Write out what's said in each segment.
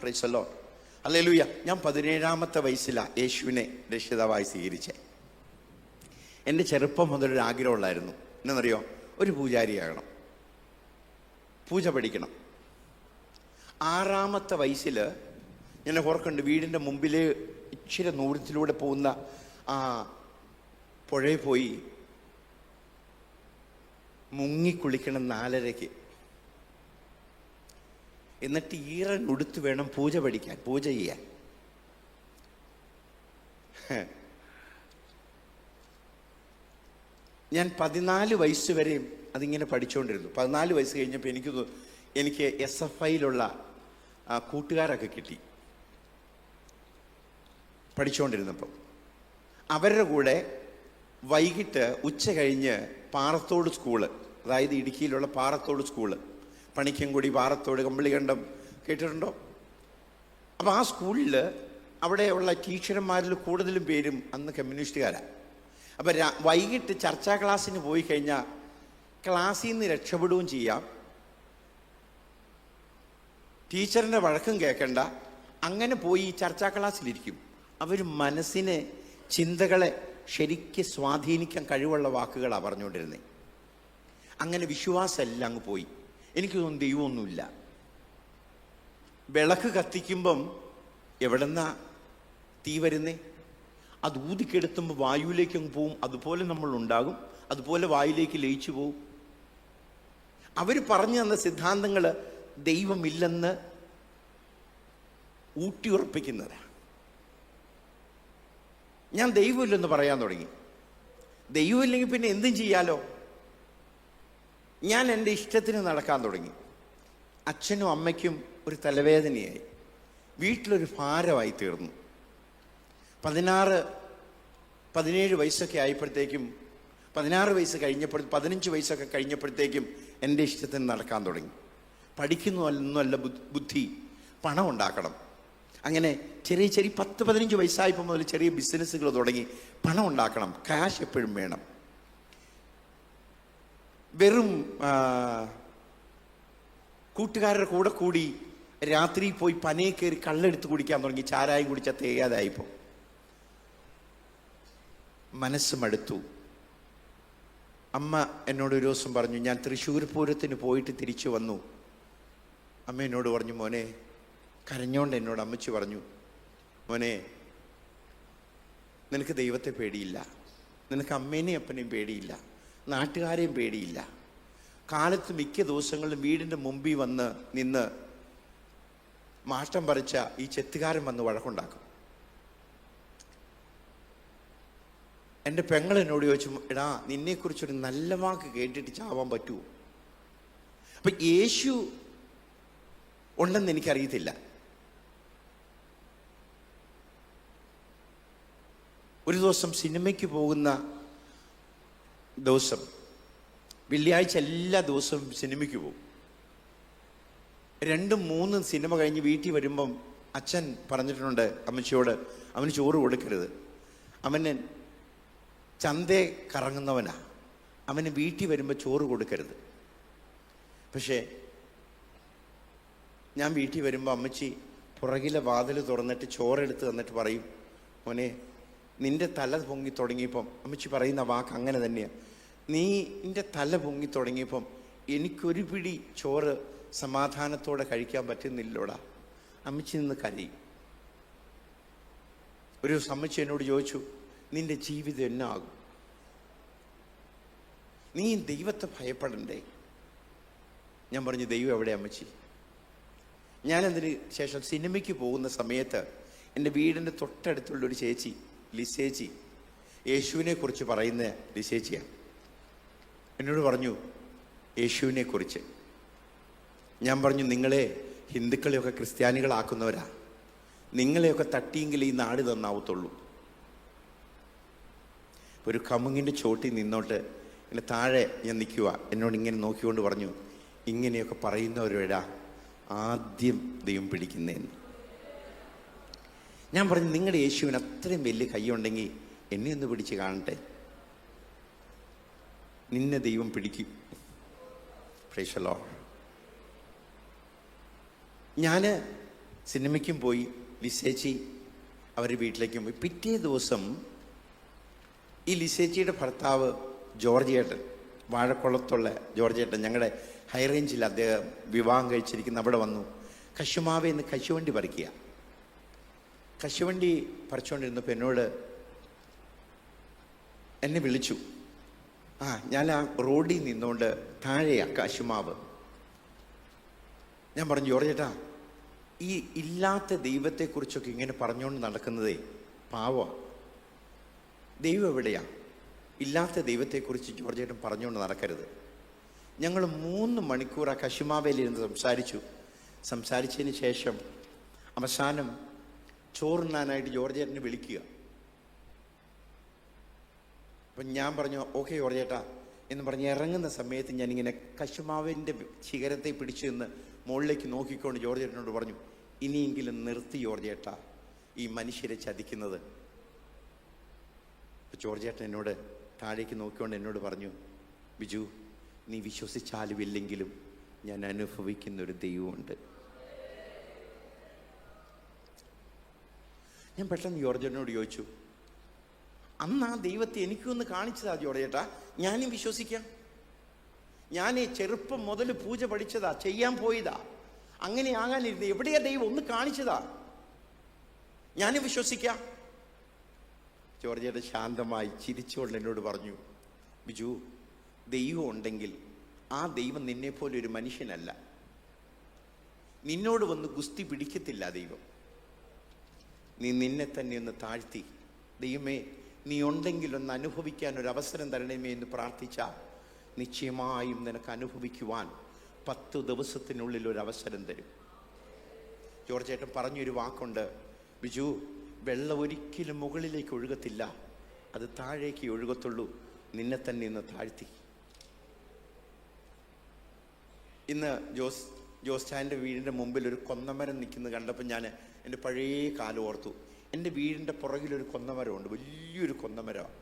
Price the lord. Hallelujah. ഞാൻ 17-ാമത്തെ വയസ്സിലാണ് യേശുവിനെ രക്ഷിതാവായി സ്വീകരിച്ചത്. എൻ്റെ ചെറുപ്പം മുതലൊരു ആഗ്രഹമുള്ളായിരുന്നു. എന്നറിയോ? ഒരു പൂജാരിയാകണം, പൂജ പഠിക്കണം. 6-ാമത്തെ വയസ്സിൽ ഞാൻ ഓർക്കുന്നുണ്ട്, വീടിൻ്റെ മുമ്പിൽ ഇച്ചിരി ദൂരത്തിലൂടെ പോകുന്ന ആ പുഴയിൽ പോയി മുങ്ങിക്കുളിക്കണം 4:30. എന്നിട്ട് ഉടുത്ത് വേണം പൂജ പഠിക്കാൻ, പൂജ ചെയ്യാൻ. ഞാൻ 14 വയസ്സ് വരെയും അതിങ്ങനെ പഠിച്ചുകൊണ്ടിരുന്നു. 14 വയസ്സ് കഴിഞ്ഞപ്പോൾ എനിക്ക് SFIയിലുള്ള കൂട്ടുകാരൊക്കെ കിട്ടി പഠിച്ചുകൊണ്ടിരുന്നപ്പോൾ. അവരുടെ കൂടെ വൈകിട്ട് ഉച്ച കഴിഞ്ഞ് പാറത്തോട് സ്കൂള്, അതായത് ഇടുക്കിയിലുള്ള പാറത്തോട് സ്കൂള്, പണിക്കൻകുടി, പാറത്തോട്, കമ്പിളികണ്ടം കേട്ടിട്ടുണ്ടോ? അപ്പോൾ ആ സ്കൂളിൽ അവിടെയുള്ള ടീച്ചർമാരിൽ കൂടുതലും പേരും അന്ന് കമ്മ്യൂണിസ്റ്റുകാരാണ്. അപ്പം വൈകിട്ട് ചർച്ചാ ക്ലാസ്സിന് പോയി കഴിഞ്ഞാൽ ക്ലാസ്സിൽ നിന്ന് രക്ഷപ്പെടുകയും ചെയ്യാം, ടീച്ചറിൻ്റെ വഴക്കും കേൾക്കണ്ട. അങ്ങനെ പോയി ചർച്ചാ ക്ലാസ്സിലിരിക്കും. അവർ മനസ്സിനെ, ചിന്തകളെ ശരിക്ക് സ്വാധീനിക്കാൻ കഴിവുള്ള വാക്കുകളാണ് പറഞ്ഞുകൊണ്ടിരുന്നത്. അങ്ങനെ വിശ്വാസമെല്ലാം അങ്ങ് പോയി. എനിക്ക് തോന്നുന്നു ദൈവമൊന്നുമില്ല. വിളക്ക് കത്തിക്കുമ്പം എവിടെന്നാ തീ വരുന്നേ? അത് ഊതിക്കെടുത്തുമ്പോൾ വായുവിലേക്ക് അങ്ങ് പോവും. അതുപോലെ നമ്മളുണ്ടാകും, അതുപോലെ വായുവിലേക്ക് ലയിച്ചു പോവും. അവർ പറഞ്ഞു തന്ന സിദ്ധാന്തങ്ങൾ ദൈവമില്ലെന്ന് ഊട്ടിയുറപ്പിക്കുന്നതാണ്. ഞാൻ ദൈവമില്ലെന്ന് പറയാൻ തുടങ്ങി. ദൈവമില്ലെങ്കിൽ പിന്നെ എന്തും ചെയ്യാലോ. ഞാൻ എൻ്റെ ഇഷ്ടത്തിന് നടക്കാൻ തുടങ്ങി. അച്ഛനും അമ്മയ്ക്കും ഒരു തലവേദനയായി, വീട്ടിലൊരു ഭാരമായി തീർന്നു. 17 വയസ്സൊക്കെ ആയപ്പോഴത്തേക്കും, 16 വയസ്സ് കഴിഞ്ഞപ്പോൾ, 15 വയസ്സൊക്കെ കഴിഞ്ഞപ്പോഴത്തേക്കും എൻ്റെ ഇഷ്ടത്തിന് നടക്കാൻ തുടങ്ങി. പഠിക്കുന്നൊന്നുമല്ല ബുദ്ധി, പണം ഉണ്ടാക്കണം. അങ്ങനെ ചെറിയ 10-15 വയസ്സായപ്പോൾ മുതൽ ചെറിയ ബിസിനസ്സുകൾ തുടങ്ങി. പണം ഉണ്ടാക്കണം, ക്യാഷ് എപ്പോഴും വേണം. വെറും കൂട്ടുകാരുടെ കൂടെ കൂടി രാത്രി പോയി പനയെ കയറി കള്ളെടുത്ത് കുടിക്കാൻ തുടങ്ങി. ചാരായം കുടിച്ചാൽ തേയാതായിപ്പോൾ മനസ്സ് മടുത്തു. അമ്മ എന്നോട് ഒരു ദിവസം പറഞ്ഞു, ഞാൻ തൃശ്ശൂർ പൂരത്തിന് പോയിട്ട് തിരിച്ചു വന്നു. അമ്മ എന്നോട് പറഞ്ഞു, മോനെ, കരഞ്ഞോണ്ട് എന്നോട് അമ്മച്ചി പറഞ്ഞു, മോനെ, നിനക്ക് ദൈവത്തെ പേടിയില്ല, നിനക്ക് അമ്മേനെയും അപ്പനെയും പേടിയില്ല, നാട്ടുകാരെയും പേടിയില്ല. കാലത്ത് മിക്ക ദിവസങ്ങളിലും വീടിൻ്റെ മുമ്പിൽ വന്ന് നിന്ന് മാഷ്ടം പറിച്ച ഈ ചെത്തുകാരൻ വന്ന് വഴക്കുണ്ടാക്കും. എൻ്റെ പെങ്ങൾ എന്നോട് ചോദിച്ചു, എടാ, നിന്നെക്കുറിച്ചൊരു നല്ല വാക്ക് കേട്ടിട്ട് ചാവാൻ പറ്റുമോ? അപ്പം യേശു ഉണ്ടെന്ന് എനിക്കറിയത്തില്ല. ഒരു ദിവസം സിനിമയ്ക്ക് പോകുന്ന ദിവസം, വെള്ളിയാഴ്ച എല്ലാ ദിവസവും സിനിമയ്ക്ക് പോകും. 2-3 സിനിമ കഴിഞ്ഞ് വീട്ടിൽ വരുമ്പം അച്ഛൻ പറഞ്ഞിട്ടുണ്ട് അമ്മച്ചിയോട്, അവന് ചോറ് കൊടുക്കരുത്, അവന് ചന്തേ കറങ്ങുന്നവനാ, അവന് വീട്ടിൽ വരുമ്പോൾ ചോറ് കൊടുക്കരുത്. പക്ഷേ ഞാൻ വീട്ടിൽ വരുമ്പോൾ അമ്മച്ചി പുറകിലെ വാതിൽ തുറന്നിട്ട് ചോറെടുത്ത് തന്നിട്ട് പറയും, മോനെ, നിന്റെ തല പൊങ്ങി തുടങ്ങിയപ്പം, അമ്മച്ചി പറയുന്ന വാക്ക് അങ്ങനെ തന്നെയാണ്, നിന്റെ തല പൊങ്ങി തുടങ്ങിയപ്പം എനിക്കൊരു പിടി ചോറ് സമാധാനത്തോടെ കഴിക്കാൻ പറ്റുന്നില്ലോടാ. അമ്മച്ചി നിന്ന് കരയും. ഒരു അമ്മച്ചി എന്നോട് ചോദിച്ചു, നിന്റെ ജീവിതം എന്നാകും? നീ ദൈവത്തെ ഭയപ്പെടണ്ടേ? ഞാൻ പറഞ്ഞു, ദൈവം എവിടെ അമ്മച്ചി? ഞാനതിന് ശേഷം സിനിമയ്ക്ക് പോകുന്ന സമയത്ത് എൻ്റെ വീടിൻ്റെ തൊട്ടടുത്തുള്ളൊരു ചേച്ചി, ലിസേച്ചി, യേശുവിനെ കുറിച്ച് പറയുന്ന ലിസേച്ചിയാണ്, എന്നോട് പറഞ്ഞു യേശുവിനെ കുറിച്ച്. ഞാൻ പറഞ്ഞു, നിങ്ങളെ ഹിന്ദുക്കളെയൊക്കെ ക്രിസ്ത്യാനികളാക്കുന്നവരാ, നിങ്ങളെയൊക്കെ തട്ടിയെങ്കിൽ ഈ നാട് നന്നാവത്തുള്ളൂ. ഒരു കമുങ്ങിൻ്റെ ചോട്ടിൽ നിന്നോട്ട് ഇങ്ങനെ താഴെ ഞാൻ നിൽക്കുക, എന്നോട് ഇങ്ങനെ നോക്കിക്കൊണ്ട് പറഞ്ഞു, ഇങ്ങനെയൊക്കെ പറയുന്നവരെടാ ആദ്യം ദൈവം പിടിക്കുന്നതെന്ന്. ഞാൻ പറഞ്ഞു, നിങ്ങളുടെ യേശുവിന് അത്രയും വലിയ കൈയുണ്ടെങ്കിൽ എന്നെ ഒന്ന് പിടിച്ച് കാണട്ടെ, നിന്നെ ദൈവം പിടിക്കും. Price the Lord. ഞാൻ സിനിമയ്ക്കും പോയി. ലിസേച്ചി അവർ വീട്ടിലേക്കും പോയി. പിറ്റേ ദിവസം ഈ ലിസേച്ചിയുടെ ഭർത്താവ് ജോർജിയേട്ടൻ, വാഴക്കുളത്തുള്ള ജോർജിയേട്ടൻ, ഞങ്ങളുടെ ഹൈറേഞ്ചിൽ അദ്ദേഹം വിവാഹം കഴിച്ചിരിക്കുന്ന അവിടെ വന്നു. കശുമാവയിൽ നിന്ന് കശുവണ്ടി പറിക്കുക. കശുവണ്ടി പറിച്ചുകൊണ്ടിരുന്നപ്പോൾ എന്നോട് എന്നെ വിളിച്ചു. ഞാൻ ആ റോഡിൽ നിന്നുകൊണ്ട് താഴെയാ കശുമാവ്. ഞാൻ പറഞ്ഞു, ജോർജേട്ടാ, ഈ ഇല്ലാത്ത ദൈവത്തെക്കുറിച്ചൊക്കെ ഇങ്ങനെ പറഞ്ഞുകൊണ്ട് നടക്കുന്നതേ പാവമാണ്. ദൈവം എവിടെയാ? ഇല്ലാത്ത ദൈവത്തെക്കുറിച്ച് ജോർജേട്ടൻ പറഞ്ഞുകൊണ്ട് നടക്കരുത്. ഞങ്ങൾ 3 മണിക്കൂർ ആ കശുമാവയിലിരുന്ന് സംസാരിച്ചതിന് ശേഷം അവസാനം ചോറുണ്ണാനായിട്ട് ജോർജേട്ടനെ വിളിക്കുക. അപ്പം ഞാൻ പറഞ്ഞു, ഓക്കെ ജോർജേട്ടാ എന്ന് പറഞ്ഞ് ഇറങ്ങുന്ന സമയത്ത് ഞാനിങ്ങനെ കശുമാവിൻ്റെ ശിഖരത്തെ പിടിച്ചു നിന്ന് മുകളിലേക്ക് നോക്കിക്കൊണ്ട് ജോർജേട്ടനോട് പറഞ്ഞു, ഇനിയെങ്കിലും നിർത്തി ജോർജേട്ടാ ഈ മനുഷ്യരെ ചതിക്കുന്നത്. ജോർജേട്ടൻ എന്നോട് താഴേക്ക് നോക്കിക്കൊണ്ട് എന്നോട് പറഞ്ഞു, ബിജു, നീ വിശ്വസിച്ചാലും ഇല്ലെങ്കിലും ഞാൻ അനുഭവിക്കുന്നൊരു ദൈവമുണ്ട്. ഞാൻ പെട്ടെന്ന് ജോർജേട്ടനോട് ചോദിച്ചു, അന്ന് ആ ദൈവത്തെ എനിക്കൊന്ന് കാണിച്ചതാ ജോർജേട്ടാ, ഞാനും വിശ്വസിക്കാം. ഞാൻ ചെറുപ്പം മുതൽ പൂജ പഠിച്ചതാ, ചെയ്യാൻ പോയതാ, അങ്ങനെ ആകാനിരുന്നത്. എവിടെയാ ദൈവം? ഒന്ന് കാണിച്ചതാ, ഞാനും വിശ്വസിക്കാം. ജോർജേട്ടൻ ശാന്തമായി ചിരിച്ചുകൊണ്ട് എന്നോട് പറഞ്ഞു, ബിജു, ദൈവം ഉണ്ടെങ്കിൽ ആ ദൈവം നിന്നെപ്പോലെ ഒരു മനുഷ്യനല്ല. നിന്നോട് വന്ന് ഗുസ്തി പിടിക്കത്തില്ല ദൈവം. നീ നിന്നെ തന്നെ ഒന്ന് താഴ്ത്തി, ദൈവമേ നീ ഉണ്ടെങ്കിൽ ഒന്ന് അനുഭവിക്കാൻ ഒരു അവസരം തരണമേ എന്ന് പ്രാർത്ഥിച്ചാൽ നിശ്ചയമായും നിനക്ക് അനുഭവിക്കുവാൻ 10 ദിവസത്തിനുള്ളിൽ ഒരു അവസരം തരും. ജോർജേട്ടൻ പറഞ്ഞൊരു വാക്കുണ്ട്, ബിജു, വെള്ളം ഒരിക്കലും മുകളിലേക്ക് ഒഴുകത്തില്ല, അത് താഴേക്ക് ഒഴുകത്തുള്ളൂ. നിന്നെ തന്നെ ഇന്ന് താഴ്ത്തി. ഇന്ന് ജോസ് ചായൻ്റെ വീടിൻ്റെ മുമ്പിൽ ഒരു കൊന്നമരം നിൽക്കുന്നത് കണ്ടപ്പോൾ ഞാൻ എൻ്റെ പഴയ കാലം ഓർത്തു. എൻ്റെ വീടിൻ്റെ പുറകിലൊരു കൊന്നമരമുണ്ട്, വലിയൊരു കൊന്നമരമാണ്.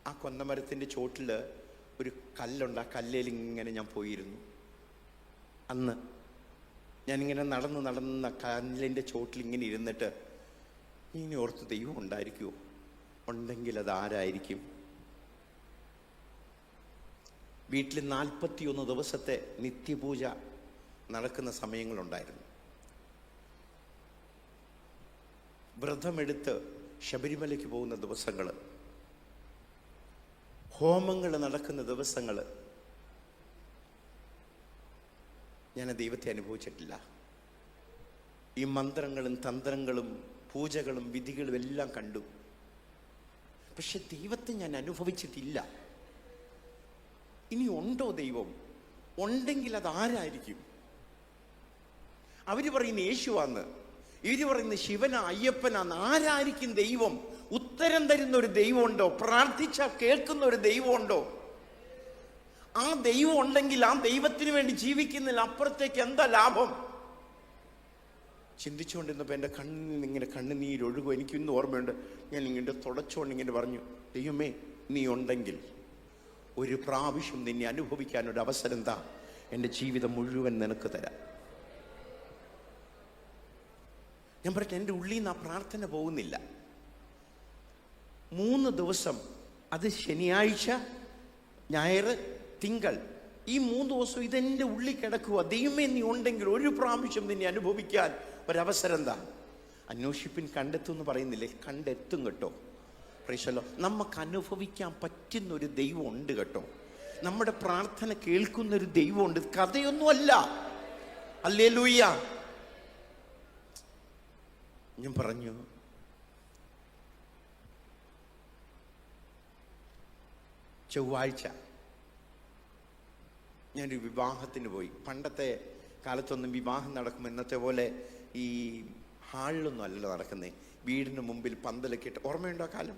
ആ കൊന്നമരത്തിൻ്റെ ചോട്ടിൽ ഒരു കല്ലുണ്ട്. ആ കല്ലേൽ ഇങ്ങനെ ഞാൻ പോയിരുന്നു. അന്ന് ഞാനിങ്ങനെ നടന്ന് കല്ലിൻ്റെ ചോട്ടിൽ ഇങ്ങനെ ഇരുന്നിട്ട് ഇങ്ങനെ ഓർത്ത്, ദൈവം ഉണ്ടായിരിക്കുമോ? ഉണ്ടെങ്കിൽ അത് ആരായിരിക്കും? വീട്ടിൽ 41 ദിവസത്തെ നിത്യപൂജ നടക്കുന്ന സമയങ്ങളുണ്ടായിരുന്നു. വ്രതമെടുത്ത് ശബരിമലയ്ക്ക് പോകുന്ന ദിവസങ്ങൾ, ഹോമങ്ങൾ നടക്കുന്ന ദിവസങ്ങൾ. ഞാൻ ദൈവത്തെ അനുഭവിച്ചിട്ടില്ല. ഈ മന്ത്രങ്ങളും തന്ത്രങ്ങളും പൂജകളും വിധികളും എല്ലാം കണ്ടു, പക്ഷെ ദൈവത്തെ ഞാൻ അനുഭവിച്ചിട്ടില്ല. ഇനി ഉണ്ടോ ദൈവം? ഉണ്ടെങ്കിൽ അത് ആരായിരിക്കും? അവര് പറയുന്ന യേശുവാന്ന്, ഇവര് പറയുന്ന ശിവനാ, അയ്യപ്പനാന്ന്. ആരായിരിക്കും ദൈവം? ഉത്തരം തരുന്ന ഒരു ദൈവമുണ്ടോ? പ്രാർത്ഥിച്ചാൽ കേൾക്കുന്ന ഒരു ദൈവമുണ്ടോ? ആ ദൈവം ഉണ്ടെങ്കിൽ ആ ദൈവത്തിന് വേണ്ടി ജീവിക്കുന്നതിൽ അപ്പുറത്തേക്ക് എന്താ ലാഭം? ചിന്തിച്ചുകൊണ്ടിരുന്നപ്പോൾ എൻ്റെ കണ്ണിൽ ഇങ്ങനെ കണ്ണുനീരൊഴുകും. എനിക്കിന്ന് ഓർമ്മയുണ്ട്. ഞാൻ ഇങ്ങനെ തുടച്ചുകൊണ്ട് ഇങ്ങനെ പറഞ്ഞു, ദൈവമേ നീ ഉണ്ടെങ്കിൽ ഒരു പ്രാവശ്യം നിന്നെ അനുഭവിക്കാനൊരു അവസരം താ, എൻ്റെ ജീവിതം മുഴുവൻ നിനക്ക് തരാം. ഞാൻ പറയട്ടെ, എൻ്റെ ഉള്ളിൽ നിന്ന് ആ പ്രാർത്ഥന പോകുന്നില്ല. 3 ദിവസം, അത് ശനിയാഴ്ച, ഞായർ, തിങ്കൾ, ഈ 3 ദിവസം ഇതെൻ്റെ ഉള്ളിൽ കിടക്കുക. ദൈവമേ നീ ഉണ്ടെങ്കിൽ ഒരു പ്രാവശ്യം നിന്നെ അനുഭവിക്കാൻ ഒരവസരം എന്താ? അന്വേഷിപ്പിൻ കണ്ടെത്തും എന്ന് പറയുന്നില്ലേ? കണ്ടെത്തും കേട്ടോ. പ്രൈസല്ലോ, നമുക്ക് അനുഭവിക്കാൻ പറ്റുന്നൊരു ദൈവം ഉണ്ട് കേട്ടോ. നമ്മുടെ പ്രാർത്ഥന കേൾക്കുന്നൊരു ദൈവമുണ്ട്. കഥയൊന്നുമല്ല. ഹല്ലേലൂയ. ഞാൻ പറഞ്ഞു, ചൊവ്വാഴ്ച ഞാനൊരു വിവാഹത്തിന് പോയി. പണ്ടത്തെ കാലത്തൊന്നും വിവാഹം നടക്കുമ്പോൾ ഇന്നത്തെ പോലെ ഈ ഹാളിലൊന്നും അല്ലല്ലോ നടക്കുന്നത്. വീടിന് മുമ്പിൽ പന്തലൊക്കെ ഇട്ട്, ഓർമ്മയുണ്ടോ ആ കാലം?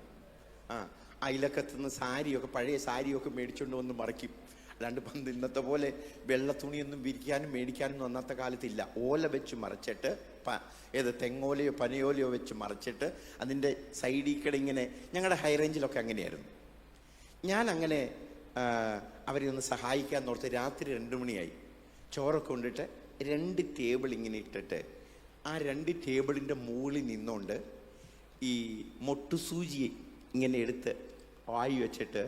അയലക്കത്തുനിന്ന് സാരിയൊക്കെ, പഴയ സാരിയൊക്കെ മേടിച്ചുകൊണ്ട് വന്ന് മറയ്ക്കും. അല്ലാണ്ട് പന്ത് ഇന്നത്തെ പോലെ വെള്ള തുണിയൊന്നും വിരിക്കാനും മേടിക്കാനൊന്നും അന്നത്തെ കാലത്തില്ല. ഓല വെച്ച് മറച്ചിട്ട്, തെങ്ങോലയോ പനയോലയോ വെച്ച് മറച്ചിട്ട് അതിൻ്റെ സൈഡിൽ കൂടെ ഇങ്ങനെ, ഞങ്ങളുടെ ഹൈ റേഞ്ചിലൊക്കെ അങ്ങനെയായിരുന്നു. ഞാൻ അങ്ങനെ അവരെ ഒന്ന് സഹായിക്കാൻ ഓർത്ത് രാത്രി 2 മണിയായി. ചോറൊക്കെ കൊണ്ടിട്ട് 2 ടേബിൾ ഇങ്ങനെ ഇട്ടിട്ട് ആ 2 ടേബിളിൻ്റെ മുകളിൽ നിന്നുകൊണ്ട് ഈ മൊട്ടുസൂചി ഇങ്ങനെ എടുത്ത് വായി വെച്ചിട്ട്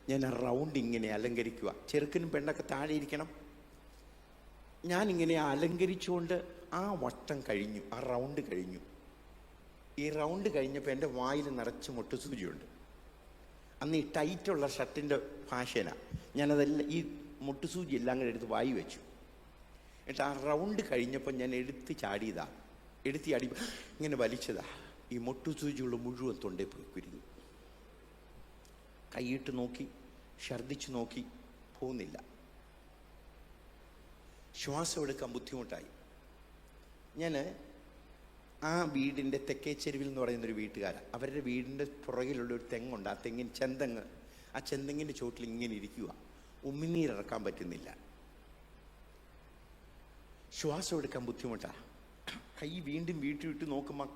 ഞാൻ ആ റൗണ്ട് ഇങ്ങനെ അലങ്കരിക്കുക. ചെറുക്കനും പെണ്ണൊക്കെ താഴെ ഇരിക്കണം. ഞാനിങ്ങനെ അലങ്കരിച്ചുകൊണ്ട് ആ വട്ടം കഴിഞ്ഞു, ആ റൗണ്ട് കഴിഞ്ഞു. ഈ റൗണ്ട് കഴിഞ്ഞപ്പോൾ എൻ്റെ വായിൽ നിറച്ച് മൊട്ടുസൂചിയുണ്ട്. അന്ന് ഈ ടൈറ്റുള്ള ഷർട്ടിൻ്റെ ഫാഷനാണ്. ഞാനതെല്ലാം ഈ മുട്ടുസൂചി എല്ലാം കൂടെ എടുത്ത് വായി വെച്ചു. എന്നിട്ട് ആ റൗണ്ട് കഴിഞ്ഞപ്പോൾ ഞാൻ എടുത്ത് ചാടി ഇങ്ങനെ വലിച്ചതാ. ഈ മുട്ടുസൂചികൾ മുഴുവൻ തൊണ്ടേ പോയി കുരുങ്ങി. കൈയിട്ട് നോക്കി, ഛർദ്ദിച്ചു നോക്കി, പോകുന്നില്ല. ശ്വാസം എടുക്കാൻ ബുദ്ധിമുട്ടായി. ഞാൻ ആ വീടിൻ്റെ തെക്കേ ചെരുവിൽ എന്ന് പറയുന്നൊരു വീട്ടുകാരാണ്. അവരുടെ വീടിൻ്റെ പുറകിലുള്ള ഒരു തെങ്ങുണ്ട്. ആ തെങ്ങിന് ചെന്തെങ്ങ്, ആ ചെന്തെങ്ങിൻ്റെ ചോട്ടിൽ ഇങ്ങനെ ഇരിക്കുക. ഉമിനീരിറക്കാൻ പറ്റുന്നില്ല. ശ്വാസം എടുക്കാൻ ബുദ്ധിമുട്ടാണ്. കൈ വീണ്ടും വീട്ടിലിട്ട് നോക്കുമ്പോൾ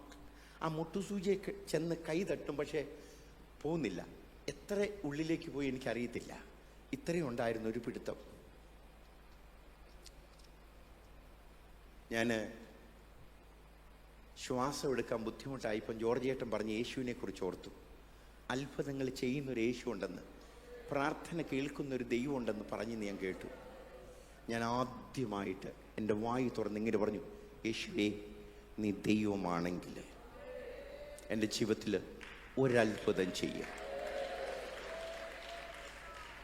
ആ മുട്ടുസൂചിയെ ചെന്ന് കൈ തട്ടും, പക്ഷേ പോകുന്നില്ല. എത്ര ഉള്ളിലേക്ക് പോയി എനിക്കറിയത്തില്ല. ഇത്രയും ഉണ്ടായിരുന്നു ഒരു പിടുത്തം. ഞാൻ ശ്വാസം എടുക്കാൻ ബുദ്ധിമുട്ടായിപ്പം ജോർജിയേട്ടൻ പറഞ്ഞ് യേശുവിനെ കുറിച്ച് ഓർത്തു. അത്ഭുതങ്ങൾ ചെയ്യുന്നൊരു യേശു ഉണ്ടെന്ന്, പ്രാർത്ഥന കേൾക്കുന്നൊരു ദൈവം ഉണ്ടെന്ന് പറഞ്ഞ് ഞാൻ കേട്ടു. ഞാൻ ആദ്യമായിട്ട് എൻ്റെ വായി തുറന്ന് ഇങ്ങനെ പറഞ്ഞു, യേശുവേ നീ ദൈവമാണെങ്കിൽ എൻ്റെ ജീവിതത്തിൽ ഒരത്ഭുതം ചെയ്യുക.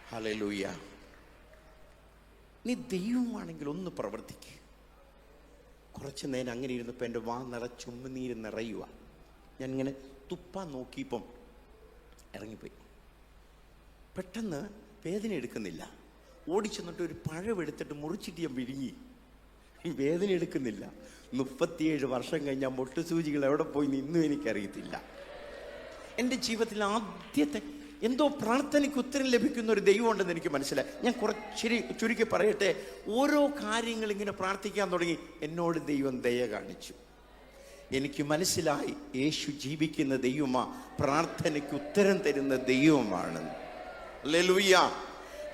ഹല്ലേലൂയ. നീ ദൈവമാണെങ്കിൽ ഒന്ന് പ്രവർത്തിക്കുക. കുറച്ച് നേരം അങ്ങനെ ഇരുന്നപ്പോൾ എൻ്റെ വാ നിറച്ചുമ്മനീര് നിറയുക. ഞാനിങ്ങനെ തുപ്പാൻ നോക്കിയപ്പം ഇറങ്ങിപ്പോയി. പെട്ടെന്ന് വേദന എടുക്കുന്നില്ല. ഓടിച്ചെന്നിട്ട് ഒരു പഴം എടുത്തിട്ട് മുറിച്ചിട്ട് ഞാൻ വിഴുങ്ങി. വേദന എടുക്കുന്നില്ല. 37 വർഷം കഴിഞ്ഞാൽ മൊട്ടുസൂചികൾ എവിടെ പോയി നിന്നും എനിക്കറിയത്തില്ല. എൻ്റെ ജീവിതത്തിൽ ആദ്യത്തെ എന്തോ പ്രാർത്ഥനയ്ക്ക് ഉത്തരം ലഭിക്കുന്ന ഒരു ദൈവം ഉണ്ടെന്ന് എനിക്ക് മനസ്സിലായി. ഞാൻ ചുരുക്കി പറയട്ടെ, ഓരോ കാര്യങ്ങൾ ഇങ്ങനെ പ്രാർത്ഥിക്കാൻ തുടങ്ങി. എന്നോട് ദൈവം ദയ കാണിച്ചു. എനിക്ക് മനസ്സിലായി യേശു ജീവിക്കുന്ന ദൈവമാ, പ്രാർത്ഥനയ്ക്ക് ഉത്തരം തരുന്ന ദൈവമാണ്. Hallelujah,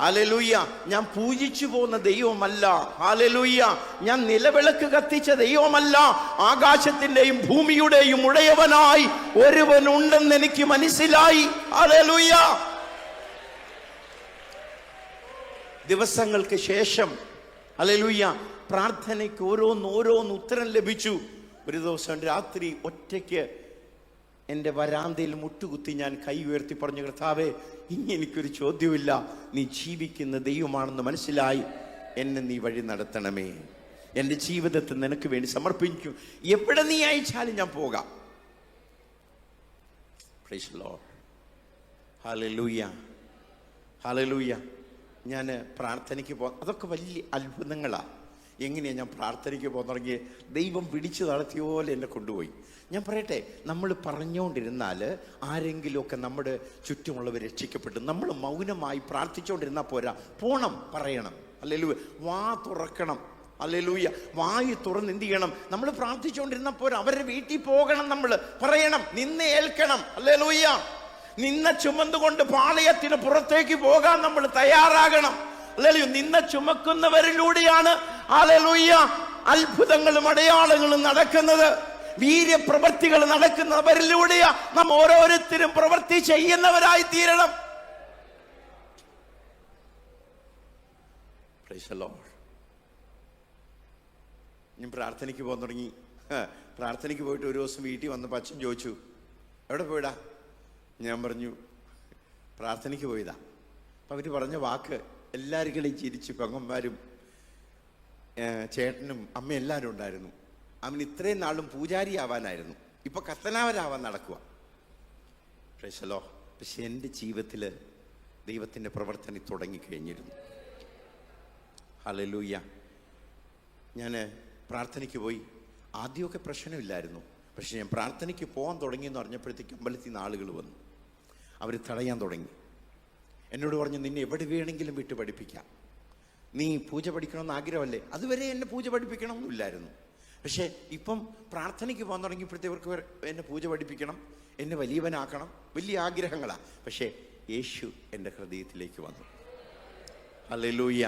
hallelujah. ഞാൻ പൂജിച്ചു പോകുന്ന ദൈവമല്ല. ഹല്ലേലൂയ. ഞാൻ നിലവിളക്ക് കത്തിച്ച ദൈവമല്ല. ആകാശത്തിന്റെയും ഭൂമിയുടെയും ഉടയവനായി ഒരുവനുണ്ടെന്ന് എനിക്ക് മനസ്സിലായി. ഹല്ലേലൂയ. ദിവസങ്ങൾക്ക് ശേഷം ഹല്ലേലൂയ പ്രാർത്ഥനയ്ക്ക് ഓരോന്ന് ഉത്തരം ലഭിച്ചു. ഒരു ദിവസം രാത്രി ഒറ്റയ്ക്ക് എൻ്റെ വരാന്തയിൽ മുട്ടുകുത്തി ഞാൻ കൈ ഉയർത്തി പറഞ്ഞു, കർത്താവേ, ഇനി എനിക്കൊരു ചോദ്യമില്ല. നീ ജീവിക്കുന്ന ദൈവമാണെന്ന് മനസ്സിലായി. എന്നെ നീ വഴി നടത്തണമേ. എൻ്റെ ജീവിതത്തെ നിനക്ക് വേണ്ടി സമർപ്പിക്കും. എവിടെ നീ അയച്ചാലും ഞാൻ പോകാം. Price the lord. Hallelujah, hallelujah. ഞാൻ പ്രാർത്ഥനയ്ക്ക് അതൊക്കെ വലിയ അത്ഭുതങ്ങളാണ്. എങ്ങനെയാണ് ഞാൻ പ്രാർത്ഥനയ്ക്ക് പോകാൻ തുടങ്ങി? ദൈവം പിടിച്ചു നടത്തിയ പോലെ എന്നെ കൊണ്ടുപോയി. ഞാൻ പറയട്ടെ, നമ്മൾ പറഞ്ഞുകൊണ്ടിരുന്നാൽ ആരെങ്കിലുമൊക്കെ നമ്മുടെ ചുറ്റുമുള്ളവർ രക്ഷിക്കപ്പെട്ടു. നമ്മൾ മൗനമായി പ്രാർത്ഥിച്ചുകൊണ്ടിരുന്നാൽ പോരാ, പോണം, പറയണം. ഹല്ലേലൂയ. വാ തുറക്കണം. ഹല്ലേലൂയ. വായി തുറന്ന് എന്ത് ചെയ്യണം? നമ്മൾ പ്രാർത്ഥിച്ചുകൊണ്ടിരുന്നാൽ പോരാ, അവരുടെ വീട്ടിൽ പോകണം, നമ്മൾ പറയണം, നിന്നെ ഏൽക്കണം. ഹല്ലേലൂയ. നിന്ന ചുമന്നുകൊണ്ട് പാളയത്തിന് പുറത്തേക്ക് പോകാൻ നമ്മൾ തയ്യാറാകണം. ഹല്ലേലൂയ. നിന്ന ചുമക്കുന്നവരിലൂടെയാണ് ഹല്ലേലൂയ അത്ഭുതങ്ങളും അടയാളങ്ങളും നടക്കുന്നത്. വീര്യപ്രവൃത്തികൾ നടക്കുന്നവരിലൂടെയാ നാം ഓരോരുത്തരും പ്രവൃത്തി ചെയ്യുന്നവരായി തീരണം. Price the Lord. ഞാൻ പ്രാർത്ഥനയ്ക്ക് പോകാൻ തുടങ്ങി. പ്രാർത്ഥനയ്ക്ക് പോയിട്ട് ഒരു ദിവസം വീട്ടിൽ വന്നപ്പോൾ അച്ഛൻ ചോദിച്ചു, എവിടെ പോയിടാ? ഞാൻ പറഞ്ഞു, പ്രാർത്ഥനയ്ക്ക് പോയതാ. അപ്പം അവർ പറഞ്ഞ വാക്ക് എല്ലാവരും ചിരിച്ചു. പെങ്ങന്മാരും ചേട്ടനും അമ്മയും എല്ലാവരും ഉണ്ടായിരുന്നു. അവൻ ഇത്രയും നാളും പൂജാരി ആവാനായിരുന്നു, ഇപ്പൊ കത്തനാവരാവാൻ നടക്കുക. Price the Lord. പക്ഷെ എൻ്റെ ജീവിതത്തിൽ ദൈവത്തിൻ്റെ പ്രവർത്തനം തുടങ്ങിക്കഴിഞ്ഞിരുന്നു. ഹല്ലേലൂയ. ഞാൻ പ്രാർത്ഥനയ്ക്ക് പോയി. ആദ്യമൊക്കെ പ്രശ്നമില്ലായിരുന്നു. പക്ഷെ ഞാൻ പ്രാർത്ഥനയ്ക്ക് പോകാൻ തുടങ്ങിയെന്ന് പറഞ്ഞപ്പോഴത്തേക്ക് അമ്പലത്തിൽ നിന്ന് ആളുകൾ വന്നു. അവർ തടയാൻ തുടങ്ങി. എന്നോട് പറഞ്ഞു, നിന്നെ എവിടെ വേണമെങ്കിലും വിട്ട് പഠിപ്പിക്കാം, നീ പൂജ പഠിക്കണമെന്ന് ആഗ്രഹമല്ലേ? അതുവരെ എന്നെ പൂജ പഠിപ്പിക്കണമെന്നില്ലായിരുന്നു. പക്ഷേ ഇപ്പം പ്രാർത്ഥനയ്ക്ക് പോകാൻ തുടങ്ങിയപ്പോഴത്തേവർക്ക് എന്നെ പൂജ പഠിപ്പിക്കണം, എന്നെ വലിയവനാക്കണം, വലിയ ആഗ്രഹങ്ങളാണ്. പക്ഷേ യേശു എൻ്റെ ഹൃദയത്തിലേക്ക് വന്നു. ഹല്ലേലൂയ.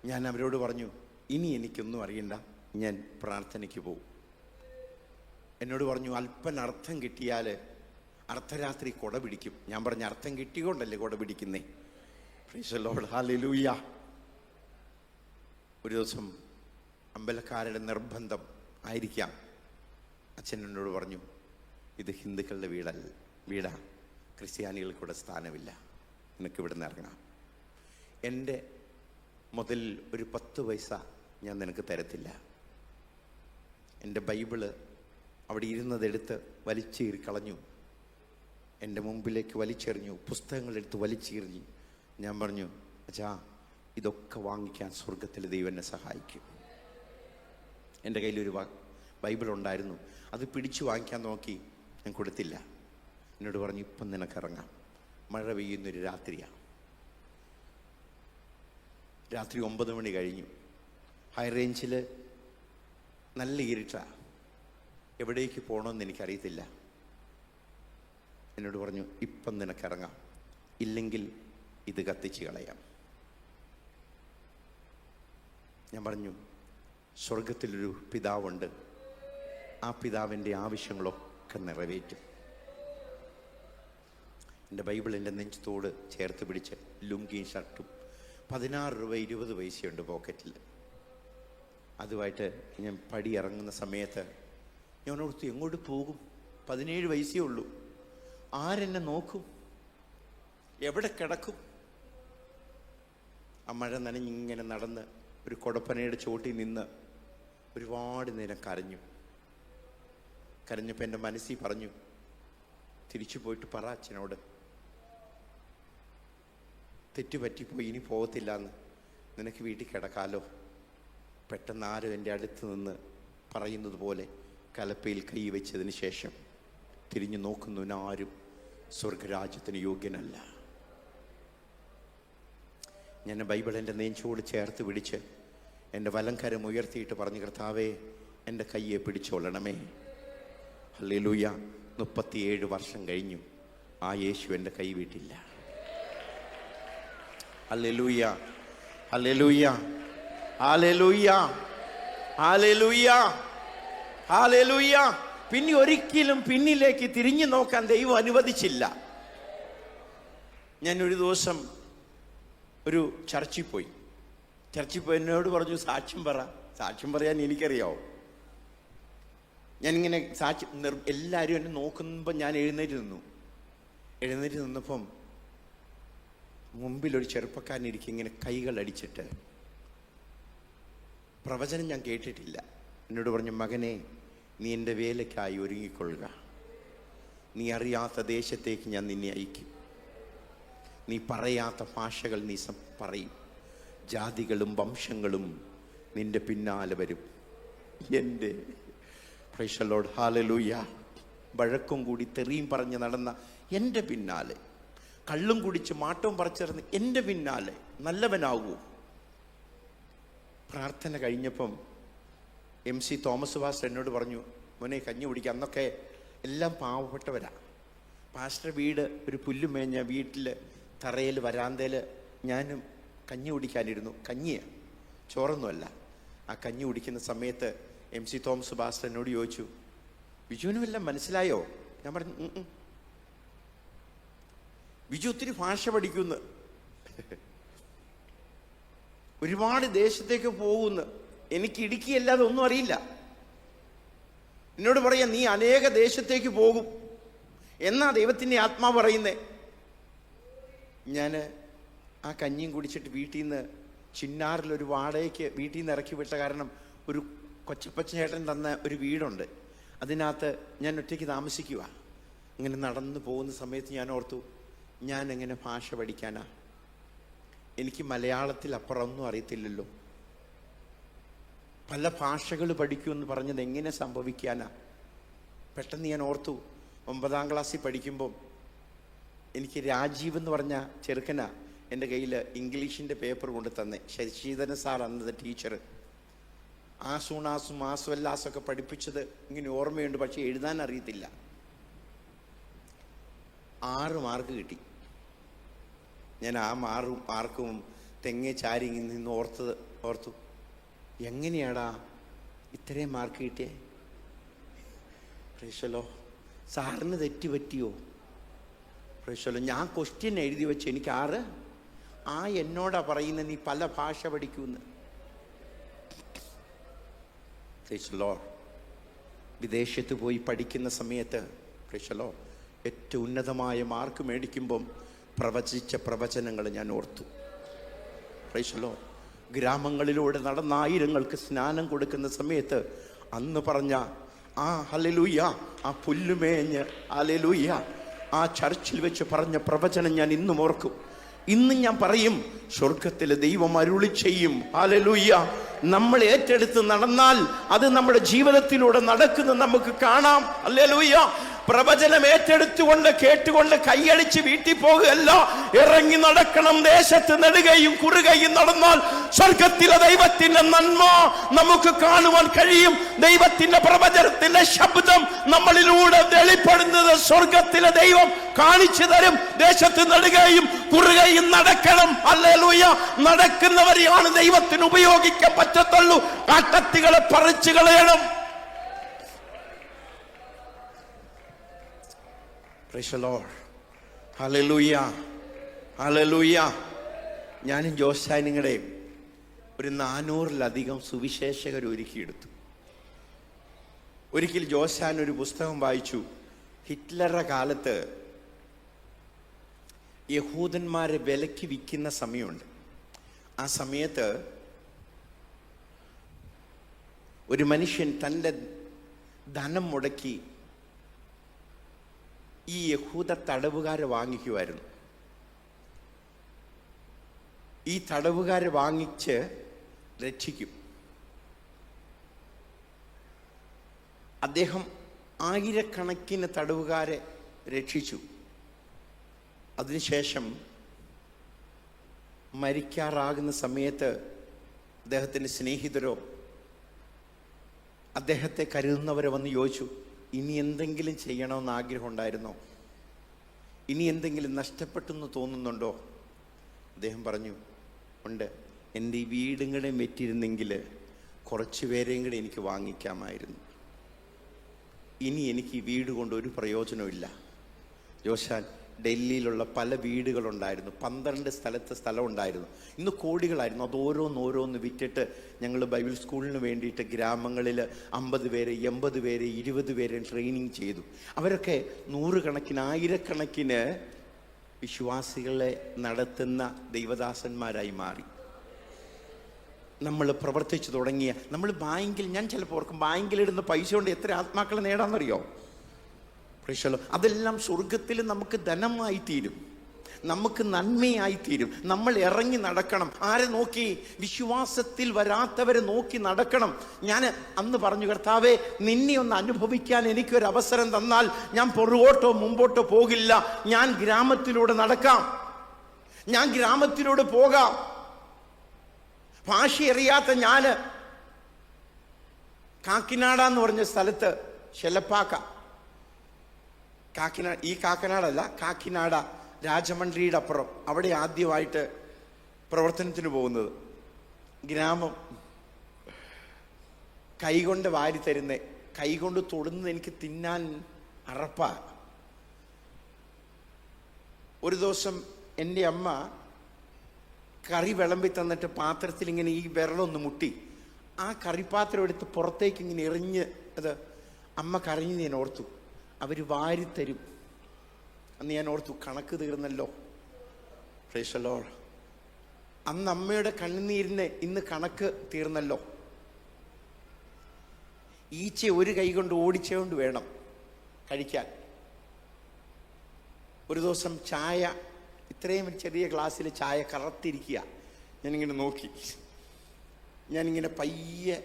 ഞാൻ അവരോട് പറഞ്ഞു, ഇനി എനിക്കൊന്നും അറിയണ്ട, ഞാൻ പ്രാർത്ഥനയ്ക്ക് പോകും. എന്നോട് പറഞ്ഞു, അല്പൻ അർത്ഥം കിട്ടിയാൽ അർദ്ധരാത്രി കുട പിടിക്കും. ഞാൻ പറഞ്ഞ അർത്ഥം കിട്ടിയോണ്ടല്ലേ കുട പിടിക്കുന്നേ. Praise the lord, hallelujah. ഒരു ദിവസം അമ്പലക്കാരുടെ നിർബന്ധം ആയിരിക്കാം, അച്ഛൻ എന്നോട് പറഞ്ഞു, ഇത് ഹിന്ദുക്കളുടെ വീടാ, ക്രിസ്ത്യാനികൾക്കിവിടെ സ്ഥാനമില്ല, നിനക്ക് ഇവിടെ നിന്ന് ഇറങ്ങാം. എൻ്റെ മുതൽ ഒരു 10 പൈസ ഞാൻ നിനക്ക് തരത്തില്ല. എൻ്റെ ബൈബിള് അവിടെ ഇരുന്നതെടുത്ത് വലിച്ചീറി കളഞ്ഞു, എൻ്റെ മുമ്പിലേക്ക് വലിച്ചെറിഞ്ഞു, പുസ്തകങ്ങളെടുത്ത് വലിച്ചെറിഞ്ഞു. ഞാൻ പറഞ്ഞു, അച്ഛാ, ഇതൊക്കെ വാങ്ങിക്കാൻ സ്വർഗത്തിലെ ദൈവം എന്നെ സഹായിക്കും. എൻ്റെ കയ്യിലൊരു ബൈബിൾ ഉണ്ടായിരുന്നു, അത് പിടിച്ചു വാങ്ങിക്കാൻ നോക്കി, ഞാൻ കൊടുത്തില്ല. എന്നോട് പറഞ്ഞു, ഇപ്പം നിനക്കിറങ്ങാം. മഴ പെയ്യുന്നൊരു രാത്രിയാണ്. രാത്രി 9 മണി കഴിഞ്ഞു. ഹൈ റേഞ്ചിൽ നല്ല ഇരുട്ടാണ്. എവിടേക്ക് പോകണമെന്ന് എനിക്കറിയത്തില്ല. എന്നോട് പറഞ്ഞു, ഇപ്പം നിനക്കിറങ്ങാം, ഇല്ലെങ്കിൽ ഇത് കത്തിച്ച് കളയാം. ഞാൻ പറഞ്ഞു, സ്വർഗത്തിലൊരു പിതാവുണ്ട്, ആ പിതാവിൻ്റെ ആവശ്യങ്ങളൊക്കെ നിറവേറ്റും. എൻ്റെ ബൈബിൾ എൻ്റെ നെഞ്ചത്തോട് ചേർത്ത് പിടിച്ച് ലുങ്കിയും ഷർട്ടും 16 രൂപ 20 പൈസയുണ്ട് പോക്കറ്റിൽ. അതുമായിട്ട് ഞാൻ പടി ഇറങ്ങുന്ന സമയത്ത് ഞാൻ ഓർത്തു, എങ്ങോട്ട് പോകും? 17 പൈസയേ ഉള്ളൂ. ആരെന്നെ നോക്കും? എവിടെ കിടക്കും? ആ മഴ നനഞ്ഞിങ്ങനെ നടന്ന് ഒരു കൊടപ്പനയുടെ ചോട്ടിൽ നിന്ന് ഒരുപാട് നേരം കരഞ്ഞപ്പോൾ എൻ്റെ മനസ്സിൽ പറഞ്ഞു, തിരിച്ചു പോയിട്ട് പറ അച്ഛനോട്, തെറ്റുപറ്റിപ്പോയി, ഇനി പോകത്തില്ല എന്ന്, നിനക്ക് വീട്ടിൽ കിടക്കാലോ. പെട്ടെന്ന് ആരും എൻ്റെ അടുത്ത് നിന്ന് പറയുന്നത് പോലെ കലപ്പയിൽ കൈ വെച്ചതിന് ശേഷം തിരിഞ്ഞു നോക്കുന്നവനാരും സ്വർഗരാജ്യത്തിന് യോഗ്യനല്ല. ഞാൻ ബൈബിൾ എൻ്റെ നെഞ്ചോട് ചേർത്ത് പിടിച്ച് എൻ്റെ വലംകരം ഉയർത്തിയിട്ട് പറഞ്ഞു, കർത്താവേ, എൻ്റെ കയ്യെ പിടിച്ചോളണമേ. ഹല്ലേലൂയ. 37 വർഷം കഴിഞ്ഞു, ആ യേശു എൻ്റെ കൈ വിട്ടില്ല. Hallelujah, hallelujah, hallelujah, hallelujah, hallelujah. പിന്നെ ഒരിക്കലും പിന്നിലേക്ക് തിരിഞ്ഞു നോക്കാൻ ദൈവം അനുവദിച്ചില്ല. ഞാൻ ഒരു ദിവസം ഒരു ചർച്ചിൽ പോയി എന്നോട് പറഞ്ഞു, സാക്ഷ്യം പറ. സാക്ഷ്യം പറയാൻ എനിക്കറിയാവോ? ഞാനിങ്ങനെ എല്ലാവരും എന്നെ നോക്കുമ്പോൾ ഞാൻ എഴുന്നേറ്റ് നിന്നപ്പം മുമ്പിലൊരു ചെറുപ്പക്കാരനിരിക്കും, ഇങ്ങനെ കൈകൾ അടിച്ചിട്ട്. പ്രവചനം ഞാൻ കേട്ടിട്ടില്ല. എന്നോട് പറഞ്ഞു, മകനെ, നീ എൻ്റെ വേലയ്ക്കായി ഒരുങ്ങിക്കൊള്ളുക. നീ അറിയാത്ത ദേശത്തേക്ക് ഞാൻ നിന്നെ അയക്കും. നീ പറയാത്ത ഭാഷകൾ നീ പറയും. ജാതികളും വംശങ്ങളും നിന്റെ പിന്നാലെ വരും. എൻ്റെ പ്രൈസ് ദി ലോർഡ്, ഹല്ലേലൂയ. വഴക്കും കൂടി തെറിയും പറഞ്ഞ് നടന്ന എൻ്റെ പിന്നാലെ, കള്ളും കുടിച്ച് മാട്ടവും പറിച്ചിറന്ന് എൻ്റെ പിന്നാലെ നല്ലവനാകൂ. പ്രാർത്ഥന കഴിഞ്ഞപ്പം MC തോമസ് പാസ്റ്റർ എന്നോട് പറഞ്ഞു, മോനെ, കഞ്ഞി കുടിക്കുക. അന്നൊക്കെ എല്ലാം പാവപ്പെട്ടവരാ. പാസ്റ്റർ വീട് ഒരു പുല്ലുമേഞ്ഞ വീട്ടിൽ തറയിൽ വരാന്തയിൽ ഞാനും കഞ്ഞി കുടിക്കാനിരുന്നു. കഞ്ഞിയാണ്, ചോറൊന്നുമല്ല. ആ കഞ്ഞി കുടിക്കുന്ന സമയത്ത് MC തോമസ് പാസ്റ്റർ എന്നോട് ചോദിച്ചു, ബിജുവിനും എല്ലാം മനസ്സിലായോ? ഞാൻ പറഞ്ഞു, ബിജു ഒത്തിരി ഭാഷ പഠിക്കുന്നു, ഒരുപാട് ദേശത്തേക്ക് പോകുന്നു, എനിക്ക് ഇടുക്കിയല്ലാതെ ഒന്നും അറിയില്ല. എന്നോട് പറയാ, നീ അനേക ദേശത്തേക്ക് പോകും എന്നാ ദൈവത്തിൻ്റെ ആത്മാവ് പറയുന്നേ. ഞാൻ ആ കഞ്ഞിയും കുടിച്ചിട്ട് വീട്ടിൽ നിന്ന് ചിന്നാറിലൊരു വാടകയ്ക്ക് വീട്ടിൽ നിന്ന് ഇറക്കി വിട്ട കാരണം ഒരു കൊച്ചപ്പച്ചേട്ടൻ തന്ന ഒരു വീടുണ്ട്, അതിനകത്ത് ഞാൻ ഒറ്റയ്ക്ക് താമസിക്കുക. ഇങ്ങനെ നടന്നു പോകുന്ന സമയത്ത് ഞാൻ ഓർത്തു, ഞാൻ എങ്ങനെ ഭാഷ പഠിക്കാനാ? എനിക്ക് മലയാളത്തിൽ അപ്പുറമൊന്നും അറിയത്തില്ലല്ലോ. പല ഭാഷകൾ പഠിക്കുമെന്ന് പറഞ്ഞത് എങ്ങനെ സംഭവിക്കാനാ? പെട്ടെന്ന് ഞാൻ ഓർത്തു, 9ാം ക്ലാസ്സിൽ പഠിക്കുമ്പം എനിക്ക് രാജീവ് എന്ന് പറഞ്ഞ ചെറുക്കനാ എൻ്റെ കയ്യിൽ ഇംഗ്ലീഷിൻ്റെ പേപ്പർ കൊണ്ട് തന്നെ. ശശിധരൻ സാർ അന്നത്തെ ടീച്ചർ. ആസൂണാസും ആസുവല്ലാസൊക്കെ പഠിപ്പിച്ചത് ഇങ്ങനെ ഓർമ്മയുണ്ട്, പക്ഷെ എഴുതാൻ അറിയത്തില്ല. 6 മാർക്ക് കിട്ടി. ഞാൻ ആ മാർക്കും തെങ്ങേ ചാരി നിന്ന് ഓർത്തു, എങ്ങനെയാടാ ഇത്രയും മാർക്ക് കിട്ടിയേ? പ്രൈസലോ. സാറിന് തെറ്റ് പറ്റിയോ? പ്രൈസലോ. ഞാൻ ക്വസ്റ്റ്യൻ എഴുതി വെച്ച് എനിക്ക് എന്നോടാ പറയുന്നത് നീ പല ഭാഷ പഠിക്കുമെന്ന്. പ്രൈസലോ. വിദേശത്ത് പോയി പഠിക്കുന്ന സമയത്ത് പ്രൈസലോ ഏറ്റവും ഉന്നതമായ മാർക്ക് മേടിക്കുമ്പം പ്രവചിച്ച പ്രവചനങ്ങൾ ഞാൻ ഓർത്തു. പ്രൈസലോ. ഗ്രാമങ്ങളിലൂടെ നടന്ന ആയിരങ്ങൾക്ക് സ്നാനം കൊടുക്കുന്ന സമയത്ത് അന്ന് പറഞ്ഞ ഹല്ലേലൂയ, ആ പുല്ലുമേഞ്ഞ് ഹല്ലേലൂയ ആ ചർച്ചിൽ വെച്ച് പറഞ്ഞ പ്രവചനം ഞാൻ ഇന്നും ഓർക്കും. ഇന്നും ഞാൻ പറയും, സ്വർഗത്തിലെ ദൈവം അരുളി ചെയ്യും. ഹല്ലേലൂയ. നമ്മൾ ഏറ്റെടുത്ത് നടന്നാൽ അത് നമ്മുടെ ജീവിതത്തിലൂടെ നടക്കുന്നത് നമുക്ക് കാണാം. ഹല്ലേലൂയ. പ്രവചനം ഏറ്റെടുത്തുകൊണ്ട് കേട്ടുകൊണ്ട് കൈയടിച്ച് വീട്ടിൽ പോകുകയല്ല, ഇറങ്ങി നടക്കണം. ദേശത്ത് നെടുകയും കുറുകയും നടന്നാൽ സ്വർഗത്തിലെ ദൈവത്തിന്റെ നന്മ നമുക്ക് കാണുവാൻ കഴിയും. ദൈവത്തിന്റെ പ്രവചനത്തിന്റെ ശബ്ദം നമ്മളിലൂടെ വെളിപ്പെടുന്നത് സ്വർഗത്തിലെ ദൈവം കാണിച്ചു തരും. ദേശത്ത് നെടുകയും കുറുകയും നടക്കണം. ഹല്ലേലൂയ. നടക്കുന്നവരെയാണ് ദൈവത്തിന് ഉപയോഗിക്കാൻ പറ്റത്തുള്ളൂ. കാട്ടത്തികളെ പറിച്ചു കളയണം. Praise the Lord. Hallelujah. Hallelujah. ഞാനും ജോസാനിങ്ങളുടെയും ഒരു 400-ലധികം സുവിശേഷകർ ഒരുക്കിയെടുത്തു. ഒരിക്കൽ ജോസാൻ ഒരു പുസ്തകം വായിച്ചു. ഹിറ്റ്ലറുടെ കാലത്ത് യഹൂദന്മാരെ വിലക്ക് വിൽക്കുന്ന സമയമുണ്ട്. ആ സമയത്ത് ഒരു മനുഷ്യൻ തൻ്റെ ധനം മുടക്കി ഈ യഹൂദ തടവുകാരെ വാങ്ങിക്കുമായിരുന്നു. ഈ തടവുകാരെ വാങ്ങിച്ച് രക്ഷിക്കും. അദ്ദേഹം ആയിരക്കണക്കിന് തടവുകാരെ രക്ഷിച്ചു. അതിനുശേഷം മരിക്കാറാകുന്ന സമയത്ത് അദ്ദേഹത്തിൻ്റെ സ്നേഹിതരോ അദ്ദേഹത്തെ കരുതുന്നവരെ വന്ന് ചോദിച്ചു, ഇനി എന്തെങ്കിലും ചെയ്യണമെന്ന് ആഗ്രഹം ഉണ്ടായിരുന്നോ? ഇനി എന്തെങ്കിലും നഷ്ടപ്പെട്ടെന്ന് തോന്നുന്നുണ്ടോ? അദ്ദേഹം പറഞ്ഞു, ഉണ്ട്. എൻ്റെ ഈ വീടും കൂടെ വെറ്റിരുന്നെങ്കിൽ കുറച്ച് പേരെയും കൂടെ എനിക്ക് വാങ്ങിക്കാമായിരുന്നു. ഇനി എനിക്ക് ഈ വീട് കൊണ്ട് ഒരു പ്രയോജനമില്ല. ജോസാൻ ഡൽഹിയിലുള്ള പല വീടുകളുണ്ടായിരുന്നു. 12 സ്ഥലം ഉണ്ടായിരുന്നു. ഇന്ന് കോടികളായിരുന്നു. അത് ഓരോന്ന് വിറ്റിട്ട് ഞങ്ങൾ ബൈബിൾ സ്കൂളിന് വേണ്ടിയിട്ട് ഗ്രാമങ്ങളിൽ 50 പേരെ 80 പേരെ 20 പേരെ ട്രെയിനിങ് ചെയ്തു. അവരൊക്കെ 100 കണക്കിന് 1000-കണക്കിന് വിശ്വാസികളെ നടത്തുന്ന ദൈവദാസന്മാരായി മാറി. നമ്മൾ പ്രവർത്തിച്ചു തുടങ്ങിയ ബാങ്കിൽ, ഞാൻ ചിലപ്പോൾ ഓർക്കും, ബാങ്കിലിടുന്ന പൈസ കൊണ്ട് എത്ര ആത്മാക്കളെ നേടാമെന്നറിയോ? അതെല്ലാം സ്വർഗത്തിൽ നമുക്ക് ധനമായി തീരും, നമുക്ക് നന്മയായി തീരും. നമ്മൾ ഇറങ്ങി നടക്കണം. ആരെ നോക്കി? വിശ്വാസത്തിൽ വരാത്തവരെ നോക്കി നടക്കണം. ഞാൻ അന്ന് പറഞ്ഞു, കർത്താവേ, നിന്നെ ഒന്ന് അനുഭവിക്കാൻ എനിക്കൊരു അവസരം തന്നാൽ ഞാൻ പുറകോട്ടോ മുമ്പോട്ടോ പോകില്ല. ഞാൻ ഗ്രാമത്തിലൂടെ നടക്കാം, ഞാൻ ഗ്രാമത്തിലൂടെ പോകാം. ഭാഷ അറിയാത്ത ഞാന് കാക്കിനാട എന്ന് പറഞ്ഞ സ്ഥലത്ത്, ശെലപ്പാക്ക, കാക്കനാടല്ല, കാക്കിനാട, രാജമണ്ഡ്രിയുടെ അപ്പുറം, അവിടെ ആദ്യമായിട്ട് പ്രവർത്തനത്തിന് പോകുന്നത്. ഗ്രാമം കൈകൊണ്ട് വാരി തരുന്നേ, കൈകൊണ്ട് തൊടുന്നത് എനിക്ക് തിന്നാൻ അറപ്പാ. ഒരു ദിവസം എൻ്റെ അമ്മ കറി വിളമ്പി തന്നിട്ട് പാത്രത്തിൽ ഇങ്ങനെ ഈ വിരലൊന്ന് മുട്ടി ആ കറിപ്പാത്രം എടുത്ത് പുറത്തേക്ക് ഇങ്ങനെ എറിഞ്ഞ് അത് അമ്മ കരഞ്ഞ് ഞാൻ ഓർത്തു. അവർ വാരിത്തരും. അന്ന് ഞാൻ ഓർത്തു, കണക്ക് തീർന്നല്ലോ. Praise the lord. അന്ന് അമ്മയുടെ കണ്ണുനീരിന് ഇന്ന് കണക്ക് തീർന്നല്ലോ. ഈച്ച ഒരു കൈ കൊണ്ട് ഓടിച്ചുകൊണ്ട് വേണം കഴിക്കാൻ. ഒരു ദിവസം ചായ, ഇത്രയും ചെറിയ ഗ്ലാസ്സിൽ ചായ കറത്തിരിക്കുക. ഞാനിങ്ങനെ നോക്കി, ഞാനിങ്ങനെ പയ്യെ